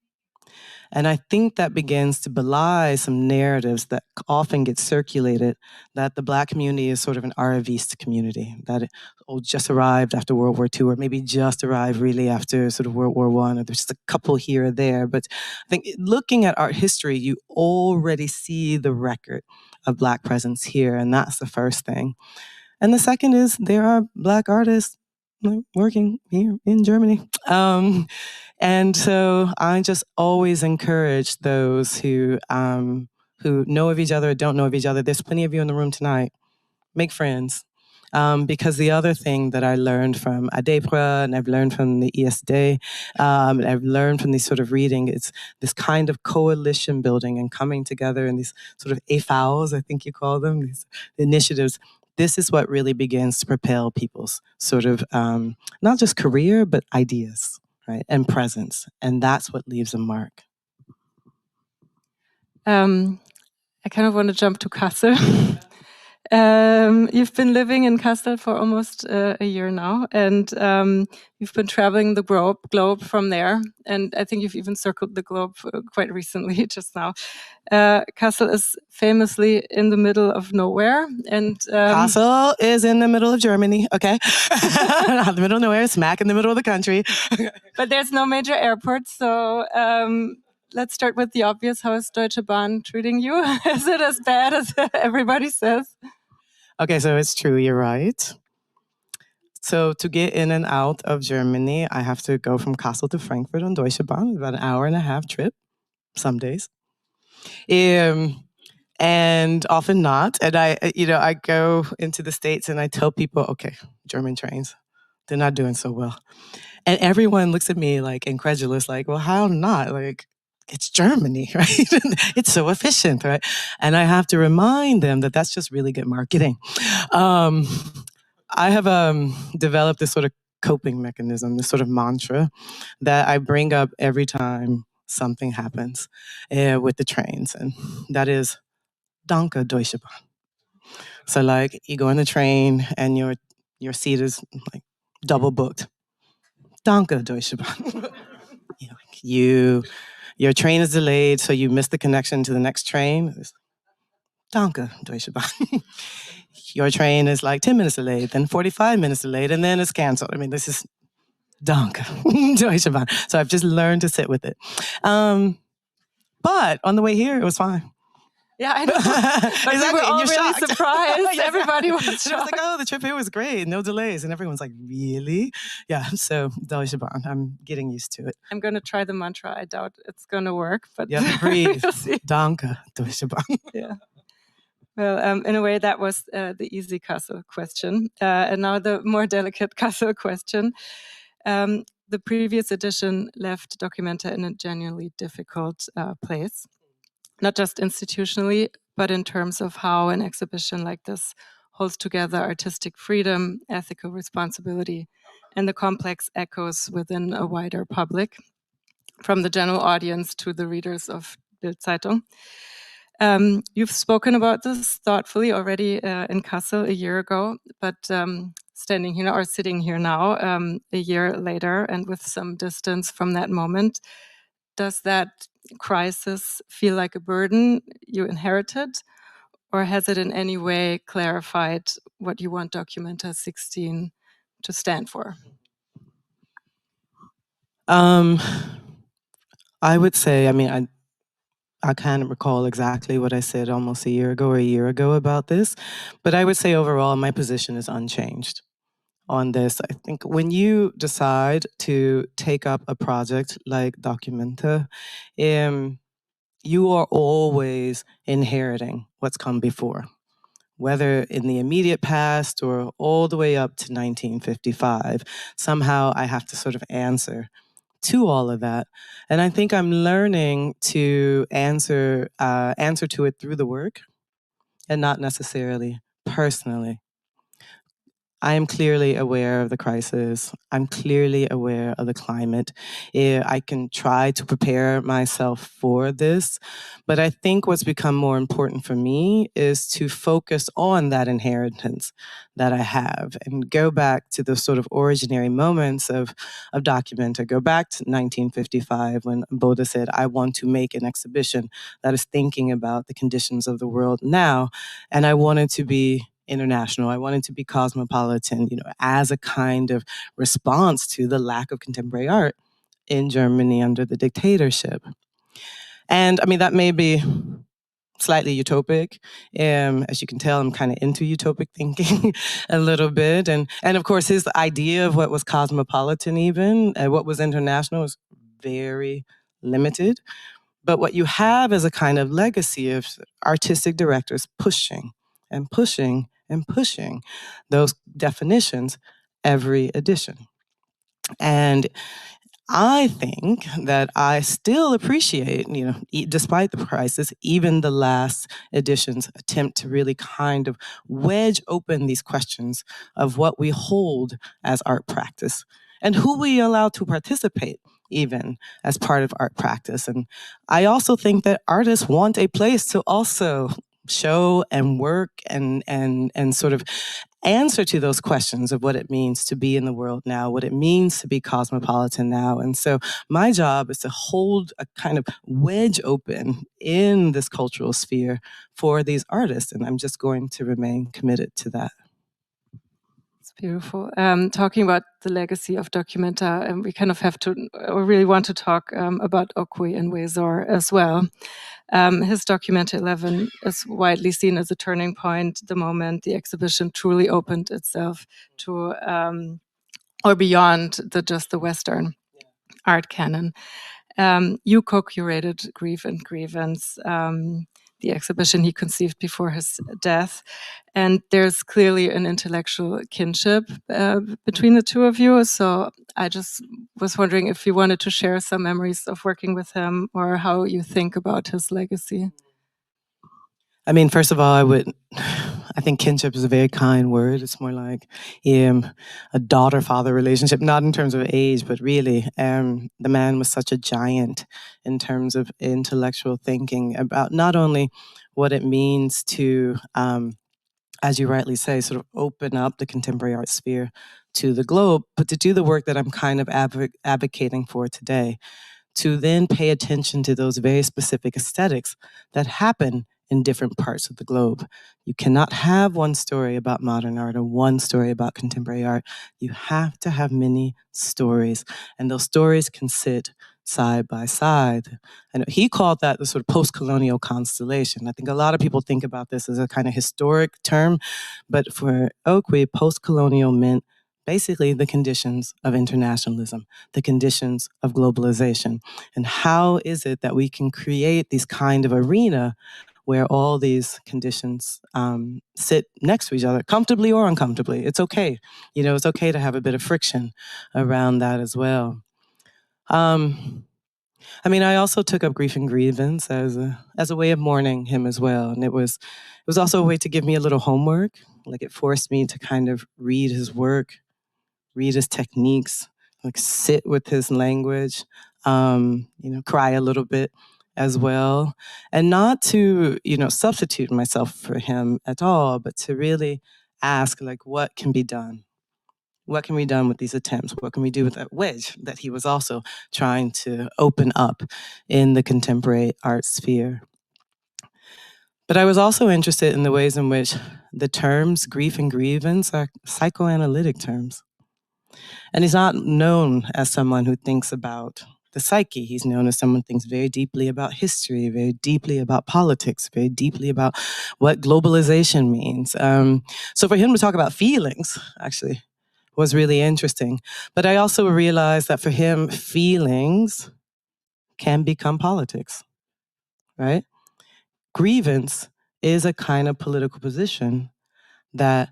And I think that begins to belie some narratives that often get circulated, that the Black community is sort of an Arabist community, that it just arrived after World War II, or maybe just arrived really after sort of World War I, or there's just a couple here or there. But I think looking at art history, you already see the record of Black presence here, and that's the first thing. And the second is there are Black artists working here in Germany. And so I just always encourage those who know of each other or don't know of each other. There's plenty of you in the room tonight. Make friends. Because the other thing that I learned from ADEPRA, and I've learned from the ESD, and I've learned from these sort of reading, it's this kind of coalition building and coming together in these sort of AFAOs, I think you call them, these initiatives. This is what really begins to propel people's sort of not just career, but ideas, right, and presence. And that's what leaves a mark. I kind of want to jump to Kassel. You've been living in Kassel for almost a year now, and you've been traveling the globe from there. And I think you've even circled the globe quite recently, just now. Kassel is famously in the middle of nowhere, and Kassel is in the middle of Germany. Okay, not the middle of nowhere, smack in the middle of the country. But there's no major airport, so let's start with the obvious. How is Deutsche Bahn treating you? Is it as bad as everybody says? Okay, so it's true, you're right. So to get in and out of Germany, I have to go from Kassel to Frankfurt on Deutsche Bahn, about an hour and a half trip, some days. And often not. And I go into the States and I tell people, okay, German trains, they're not doing so well. And everyone looks at me like incredulous, like, well, how not? Like, it's Germany, right? It's so efficient, right? And I have to remind them that that's just really good marketing. I have developed this sort of coping mechanism, this sort of mantra that I bring up every time something happens with the trains. And that is, Danke, Deutsche Bahn. So like you go on the train and your seat is like double booked. Danke, Deutsche Bahn. Your train is delayed, so you miss the connection to the next train. Danke, Deutsche Bahn. Your train is like 10 minutes delayed, then 45 minutes delayed, and then it's canceled. I mean, this is Danke, Deutsche Bahn. So I've just learned to sit with it. But on the way here, it was fine. Yeah, I know. But exactly. we were all really shocked. surprised. Yeah. Everybody was shocked. I was like, oh, the trip here was great. No delays. And everyone's like, really? Yeah, so Deutsche Bahn. I'm getting used to it. I'm going to try the mantra. I doubt it's going to work. But you have to breathe. We'll Danke, Deutsche Bahn. Yeah. Well, in a way, that was the easy Kassel question. And now the more delicate Kassel question. The previous edition left Documenta in a genuinely difficult place, not just institutionally, but in terms of how an exhibition like this holds together artistic freedom, ethical responsibility, and the complex echoes within a wider public, from the general audience to the readers of Bild Zeitung. You've spoken about this thoughtfully already in Kassel a year ago, but standing here or sitting here now a year later and with some distance from that moment, does that crisis feel like a burden you inherited, or has it in any way clarified what you want Documenta 16 to stand for? I would say, I can't recall exactly what I said almost a year ago about this, but I would say overall my position is unchanged on this. I think when you decide to take up a project like Documenta, you are always inheriting what's come before, whether in the immediate past or all the way up to 1955. Somehow I have to sort of answer to all of that. And I think I'm learning to answer to it through the work and not necessarily personally. I am clearly aware of the crisis. I'm clearly aware of the climate. I can try to prepare myself for this, but I think what's become more important for me is to focus on that inheritance that I have and go back to the sort of originary moments of Documenta. Go back to 1955 when Boda said, I want to make an exhibition that is thinking about the conditions of the world now. And I wanted to be international. I wanted to be cosmopolitan, as a kind of response to the lack of contemporary art in Germany under the dictatorship. And that may be slightly utopic. As you can tell, I'm kind of into utopic thinking a little bit. And of course, his idea of what was cosmopolitan even, and what was international is very limited. But what you have is a kind of legacy of artistic directors pushing and pushing and pushing those definitions every edition. And I think that I still appreciate, despite the crisis, even the last edition's attempt to really kind of wedge open these questions of what we hold as art practice and who we allow to participate even as part of art practice. And I also think that artists want a place to also show and work and sort of answer to those questions of what it means to be in the world now, what it means to be cosmopolitan now. And so my job is to hold a kind of wedge open in this cultural sphere for these artists. And I'm just going to remain committed to that. Beautiful. Talking about the legacy of Documenta, and we kind of have to, really want to talk about Okwe and Wezor as well. His Documenta 11 is widely seen as a turning point, the moment the exhibition truly opened itself to, or beyond just the Western art canon. You co-curated Grief and Grievance, the exhibition he conceived before his death. And there's clearly an intellectual kinship between the two of you. So I just was wondering if you wanted to share some memories of working with him or how you think about his legacy. I mean, first of all, I think kinship is a very kind word. It's more like a daughter-father relationship, not in terms of age, but really, the man was such a giant in terms of intellectual thinking about not only what it means to, as you rightly say, sort of open up the contemporary art sphere to the globe, but to do the work that I'm kind of advocating for today, to then pay attention to those very specific aesthetics that happen in different parts of the globe. You cannot have one story about modern art or one story about contemporary art. You have to have many stories, and those stories can sit side by side. And he called that the sort of post-colonial constellation. I think a lot of people think about this as a kind of historic term, but for Okwe, post-colonial meant basically the conditions of internationalism, the conditions of globalization. And how is it that we can create these kind of arena where all these conditions sit next to each other, comfortably or uncomfortably? It's okay. You know, it's okay to have a bit of friction around that as well. I mean, I also took up Grief and Grievance as a way of mourning him as well. And it was also a way to give me a little homework. Like, it forced me to kind of read his work, read his techniques, like sit with his language, cry a little bit as well. And not to, substitute myself for him at all, but to really ask, like, what can be done? What can be done with these attempts? What can we do with that wedge that he was also trying to open up in the contemporary art sphere? But I was also interested in the ways in which the terms grief and grievance are psychoanalytic terms. And he's not known as someone who thinks about the psyche. He's known as someone who thinks very deeply about history, very deeply about politics, very deeply about what globalization means. So for him to talk about feelings, actually, was really interesting. But I also realized that for him, feelings can become politics, right? Grievance is a kind of political position that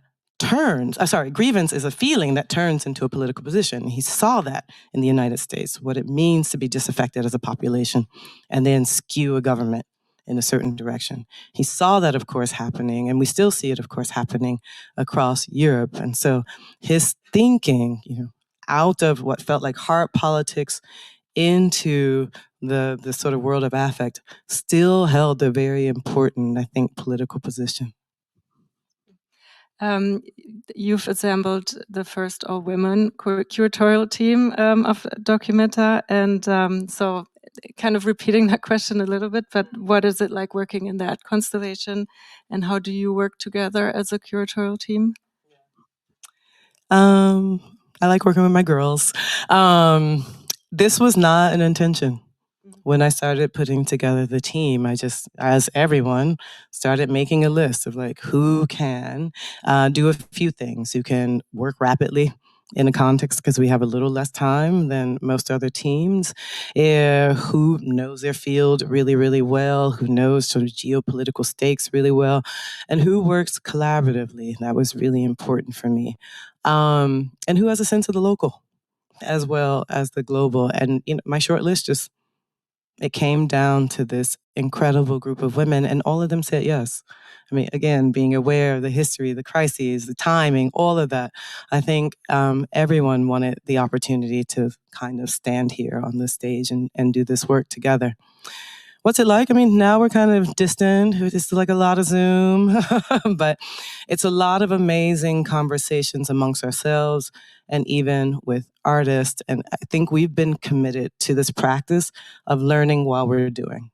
grievance is a feeling that turns into a political position. He saw that in the United States, what it means to be disaffected as a population and then skew a government in a certain direction. He saw that, of course, happening, and we still see it, of course, happening across Europe. And so his thinking, out of what felt like hard politics into the sort of world of affect, still held a very important, I think, political position. You've assembled the first all-women curatorial team of Documenta, and so kind of repeating that question a little bit, but what is it like working in that constellation, and how do you work together as a curatorial team? I like working with my girls. This was not an intention. When I started putting together the team, I just, as everyone, started making a list of like who can do a few things, who can work rapidly in a context because we have a little less time than most other teams, who knows their field really, really well, who knows sort of geopolitical stakes really well, and who works collaboratively. That was really important for me. And who has a sense of the local as well as the global. And my short list it came down to this incredible group of women, and all of them said yes. I mean, again, being aware of the history, the crises, the timing, all of that. I think everyone wanted the opportunity to kind of stand here on the stage and do this work together. What's it like? I mean, now we're kind of distant. It's like a lot of Zoom, but it's a lot of amazing conversations amongst ourselves and even with artists. And I think we've been committed to this practice of learning while we're doing.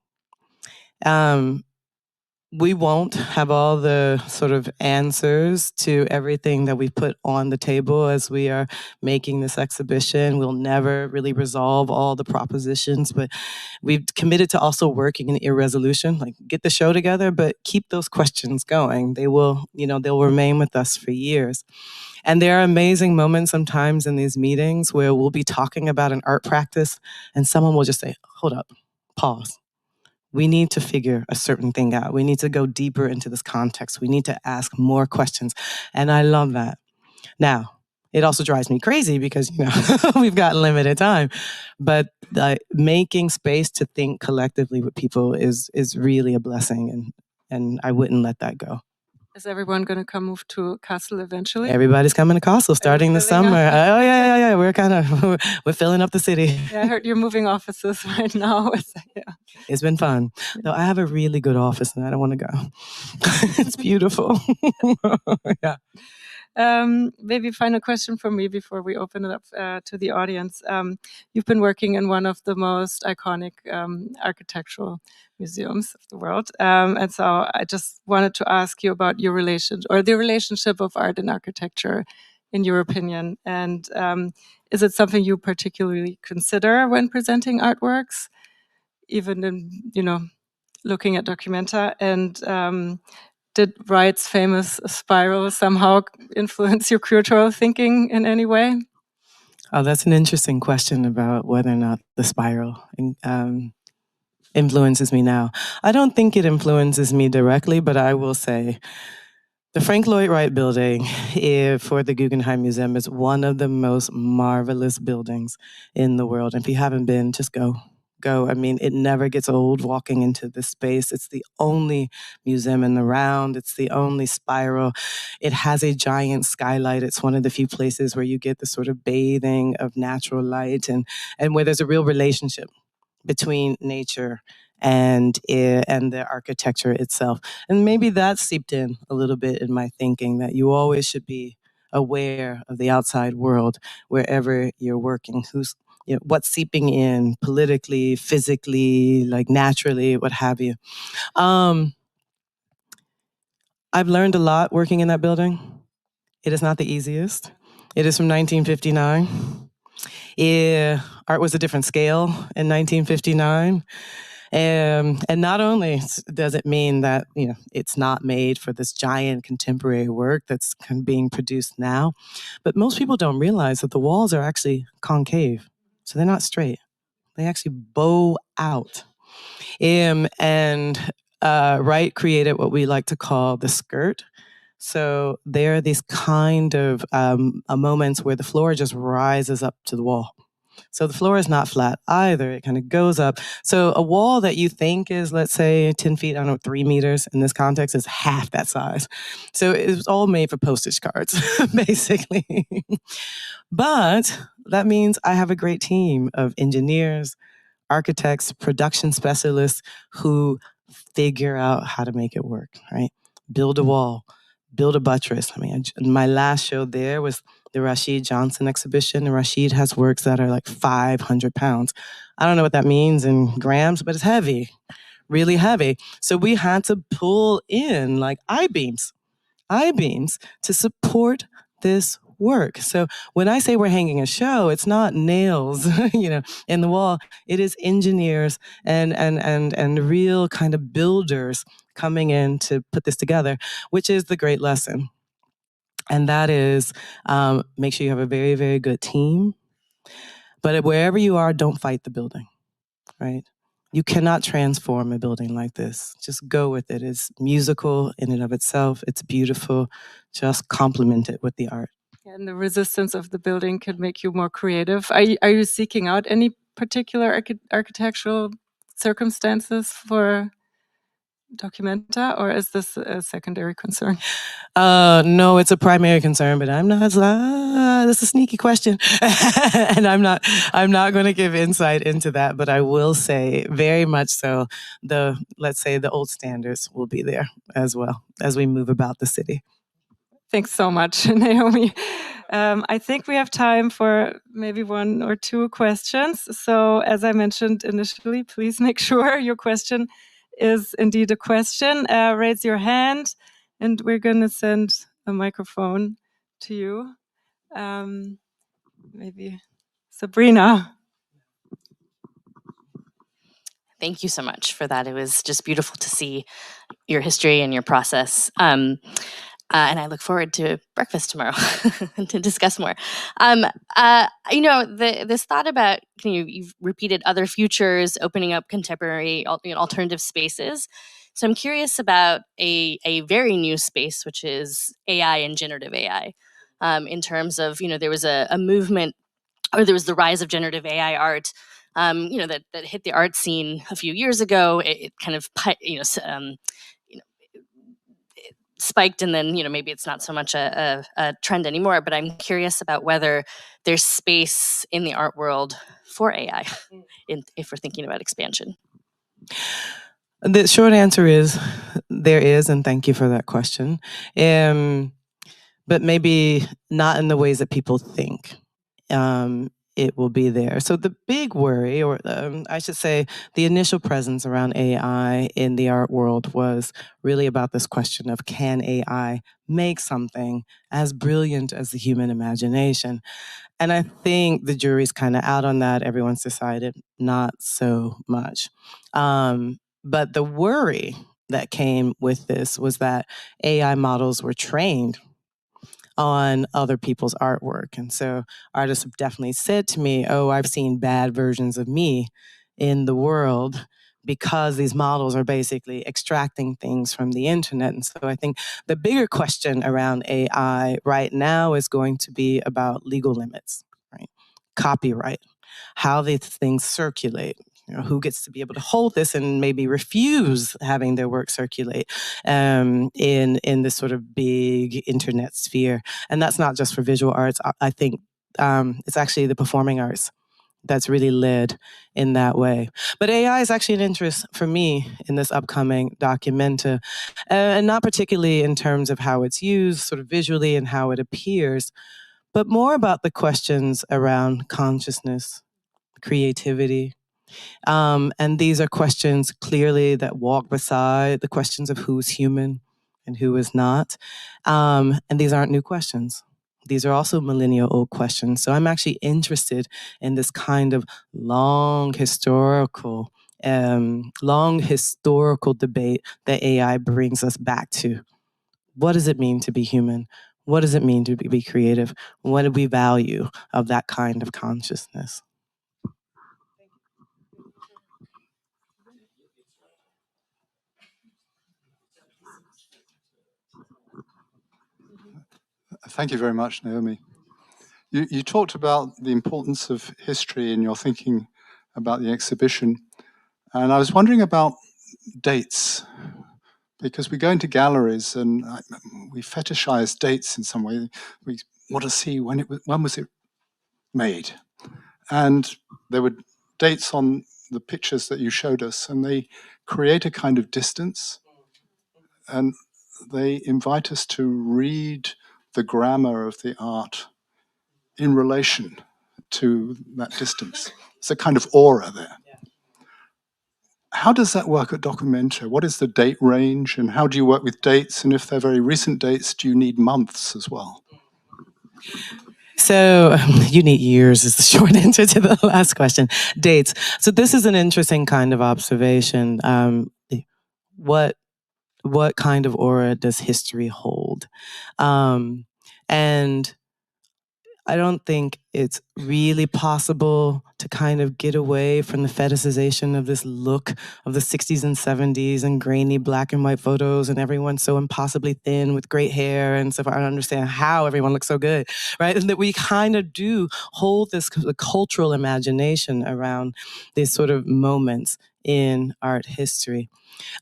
we won't have all the sort of answers to everything that we put on the table as we are making this exhibition. We'll never really resolve all the propositions, but we've committed to also working in irresolution, like get the show together, but keep those questions going. They will, they'll remain with us for years. And there are amazing moments sometimes in these meetings where we'll be talking about an art practice and someone will just say, hold up, pause. We need to figure a certain thing out. We need to go deeper into this context. We need to ask more questions. And I love that. Now, it also drives me crazy because, we've got limited time. But making space to think collectively with people is really a blessing. And I wouldn't let that go. Is everyone going to come move to Kassel eventually? Everybody's coming to Kassel starting this summer. Oh, yeah. We're filling up the city. Yeah, I heard you're moving offices right now. It's been fun. Though I have a really good office and I don't want to go. It's beautiful. Yeah. Maybe final question for me before we open it up to the audience. You've been working in one of the most iconic architectural museums of the world. And so I just wanted to ask you about your the relationship of art and architecture, in your opinion. And is it something you particularly consider when presenting artworks, even in, looking at documenta? And did Wright's famous spiral somehow influence your curatorial thinking in any way? Oh, that's an interesting question about whether or not the spiral influences me now. I don't think it influences me directly, but I will say the Frank Lloyd Wright building for the Guggenheim Museum is one of the most marvelous buildings in the world. And if you haven't been, just go. I mean, it never gets old walking into this space. It's the only museum in the round. It's the only spiral. It has a giant skylight. It's one of the few places where you get the sort of bathing of natural light and where there's a real relationship between nature and the architecture itself. And maybe that seeped in a little bit in my thinking that you always should be aware of the outside world wherever you're working. What's seeping in politically, physically, like naturally, what have you. I've learned a lot working in that building. It is not the easiest. It is from 1959. Art was a different scale in 1959. And not only does it mean that it's not made for this giant contemporary work that's kind of being produced now, but most people don't realize that the walls are actually concave. So they're not straight. They actually bow out. And Wright created what we like to call the skirt. So there are these kind of moments where the floor just rises up to the wall. So the floor is not flat either. It kind of goes up. So a wall that you think is, let's say, 10 feet, 3 meters in this context is half that size. So it was all made for postage cards, basically. But that means I have a great team of engineers, architects, production specialists who figure out how to make it work, right? Build a wall, build a buttress. My last show there was the Rashid Johnson exhibition, and Rashid has works that are like 500 pounds. I don't know what that means in grams, but it's heavy, really heavy. So we had to pull in like I-beams to support this work. So when I say we're hanging a show, it's not nails, in the wall. It is engineers and real kind of builders coming in to put this together, which is the great lesson. And that is make sure you have a very, very good team. But wherever you are, don't fight the building, right? You cannot transform a building like this. Just go with it. It's musical in and of itself. It's beautiful. Just complement it with the art. And the resistance of the building can make you more creative. Are you seeking out any particular architectural circumstances for documenta, or is this a secondary concern? No, it's a primary concern, but I'm not. That's a sneaky question, and I'm not going to give insight into that. But I will say, very much so, let's say the old standards will be there as well as we move about the city. Thanks so much, Naomi. I think we have time for maybe 1 or 2 questions. So as I mentioned initially, please make sure your question is indeed a question, raise your hand and we're going to send a microphone to you. Maybe Sabrina. Thank you so much for that. It was just beautiful to see your history and your process. And I look forward to breakfast tomorrow to discuss more. This thought about, you've repeated other futures, opening up contemporary alternative spaces. So I'm curious about a very new space, which is AI and generative AI. In terms of, there was a movement, or there was the rise of generative AI art, that hit the art scene a few years ago. It kind of, spiked, and then maybe it's not so much a trend anymore. But I'm curious about whether there's space in the art world for AI, if we're thinking about expansion. The short answer is there is, and thank you for that question. But maybe not in the ways that people think. It will be there. So the big worry, or I should say, the initial presence around AI in the art world was really about this question of, can AI make something as brilliant as the human imagination? And I think the jury's kind of out on that. Everyone's decided not so much. But the worry that came with this was that AI models were trained on other people's artwork. And so artists have definitely said to me, oh, I've seen bad versions of me in the world because these models are basically extracting things from the internet. And so I think the bigger question around AI right now is going to be about legal limits, right? Copyright, how these things circulate. Who gets to be able to hold this and maybe refuse having their work circulate in this sort of big internet sphere. And that's not just for visual arts. I think it's actually the performing arts that's really led in that way. But AI is actually an interest for me in this upcoming documenta, and not particularly in terms of how it's used sort of visually and how it appears, but more about the questions around consciousness, creativity. And these are questions clearly that walk beside the questions of who's human and who is not. And these aren't new questions. These are also millennial-old questions. So I'm actually interested in this kind of long historical debate that AI brings us back to. What does it mean to be human? What does it mean to be creative? What do we value of that kind of consciousness? Thank you very much, Naomi. You talked about the importance of history in your thinking about the exhibition. And I was wondering about dates, because we go into galleries and we fetishize dates in some way. We want to see when was it made. And there were dates on the pictures that you showed us, and they create a kind of distance. And they invite us to read the grammar of the art in relation to that distance. It's a kind of aura there. How does that work at Documenta? What is the date range, and how do you work with dates? And if they're very recent dates, do you need months as well? So you need years is the short answer to the last question. Dates. So this is an interesting kind of observation. What kind of aura does history hold? And I don't think it's really possible to kind of get away from the fetishization of this look of the 60s and 70s and grainy black and white photos and everyone so impossibly thin with great hair and stuff. I don't understand how everyone looks so good, right? And that we kind of do hold this cultural imagination around these sort of moments in art history.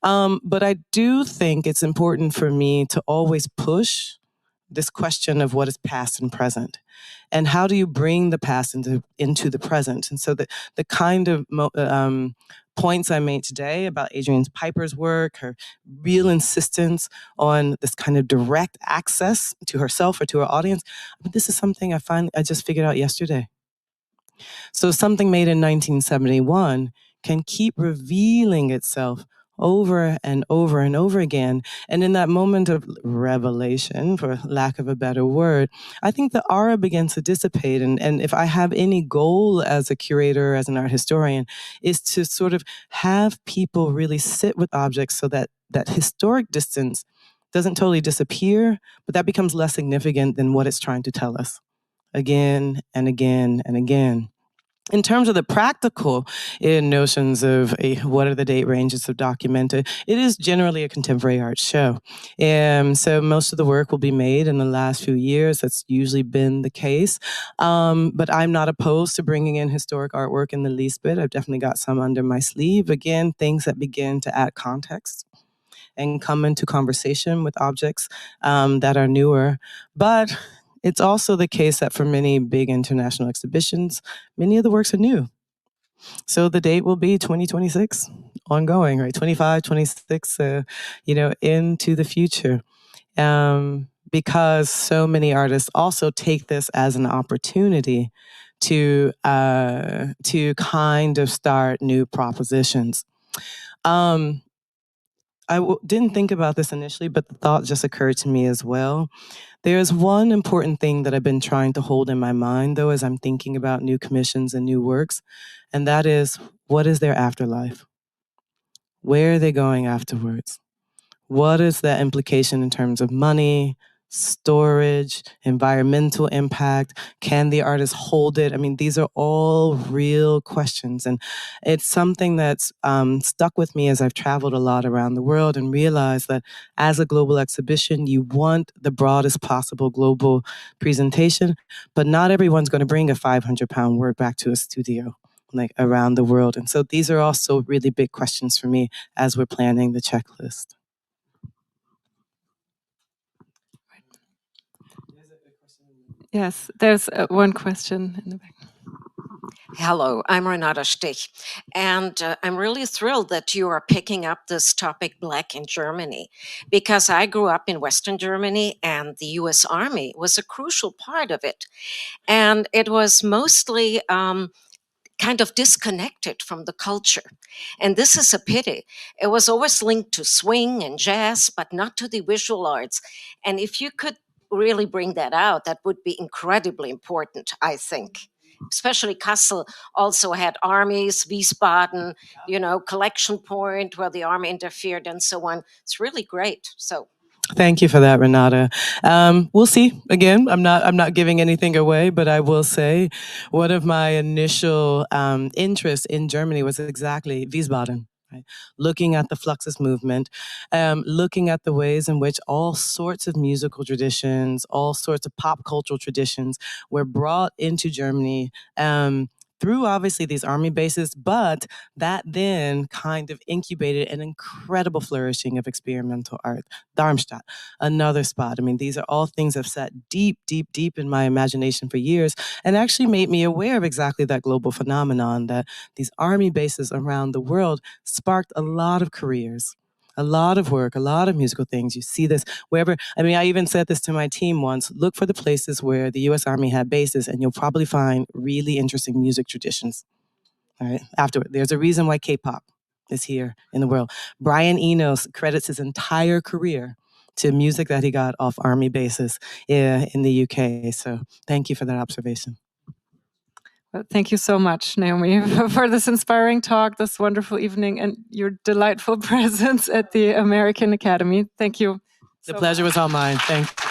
But I do think it's important for me to always push this question of what is past and present. And how do you bring the past into the present? And so the kind of points I made today about Adrienne Piper's work, her real insistence on this kind of direct access to herself or to her audience, this is something I just figured out yesterday. So something made in 1971 can keep revealing itself over and over and over again. And in that moment of revelation, for lack of a better word, I think the aura begins to dissipate. And if I have any goal as a curator, as an art historian, is to sort of have people really sit with objects so that that historic distance doesn't totally disappear, but that becomes less significant than what it's trying to tell us again and again and again. In terms of the practical notions of what are the date ranges of documenta, it is generally a contemporary art show. So most of the work will be made in the last few years. That's usually been the case. But I'm not opposed to bringing in historic artwork in the least bit. I've definitely got some under my sleeve. Again, things that begin to add context and come into conversation with objects that are newer. But it's also the case that for many big international exhibitions, many of the works are new. So the date will be 2026, ongoing, right? 25, 26, into the future. Because so many artists also take this as an opportunity to kind of start new propositions. Didn't think about this initially, but the thought just occurred to me as well. There's one important thing that I've been trying to hold in my mind, though, as I'm thinking about new commissions and new works, and that is, what is their afterlife? Where are they going afterwards? What is that implication in terms of money, storage, environmental impact? Can the artist hold it? I mean, these are all real questions. And it's something that's stuck with me as I've traveled a lot around the world and realized that as a global exhibition, you want the broadest possible global presentation, but not everyone's going to bring a 500-pound work back to a studio like around the world. And so these are also really big questions for me as we're planning the checklist. Yes, there's one question in the back. Hello, I'm Renata Stich, and I'm really thrilled that you are picking up this topic, Black in Germany, because I grew up in Western Germany and the US Army was a crucial part of it. And it was mostly kind of disconnected from the culture. And this is a pity. It was always linked to swing and jazz, but not to the visual arts. And if you could really bring that out, that would be incredibly important, I think. Especially Kassel also had armies, Wiesbaden, collection point where the army interfered and so on. It's really great. So thank you for that, Renata. We'll see. Again, I'm not giving anything away, but I will say one of my initial interests in Germany was exactly Wiesbaden. Right? Looking at the Fluxus movement, looking at the ways in which all sorts of musical traditions, all sorts of pop cultural traditions were brought into Germany through obviously these army bases, but that then kind of incubated an incredible flourishing of experimental art. Darmstadt, another spot. I mean, these are all things that have sat deep, deep, deep in my imagination for years and actually made me aware of exactly that global phenomenon that these army bases around the world sparked a lot of careers. A lot of work, a lot of musical things. You see this wherever. I mean, I even said this to my team once, look for the places where the US Army had bases and you'll probably find really interesting music traditions. All right. Afterward, there's a reason why K-pop is here in the world. Brian Eno credits his entire career to music that he got off army bases in the UK. So thank you for that observation. Well, thank you so much, Naomi, for this inspiring talk, this wonderful evening, and your delightful presence at the American Academy. Thank you. The pleasure was all mine. Thank you.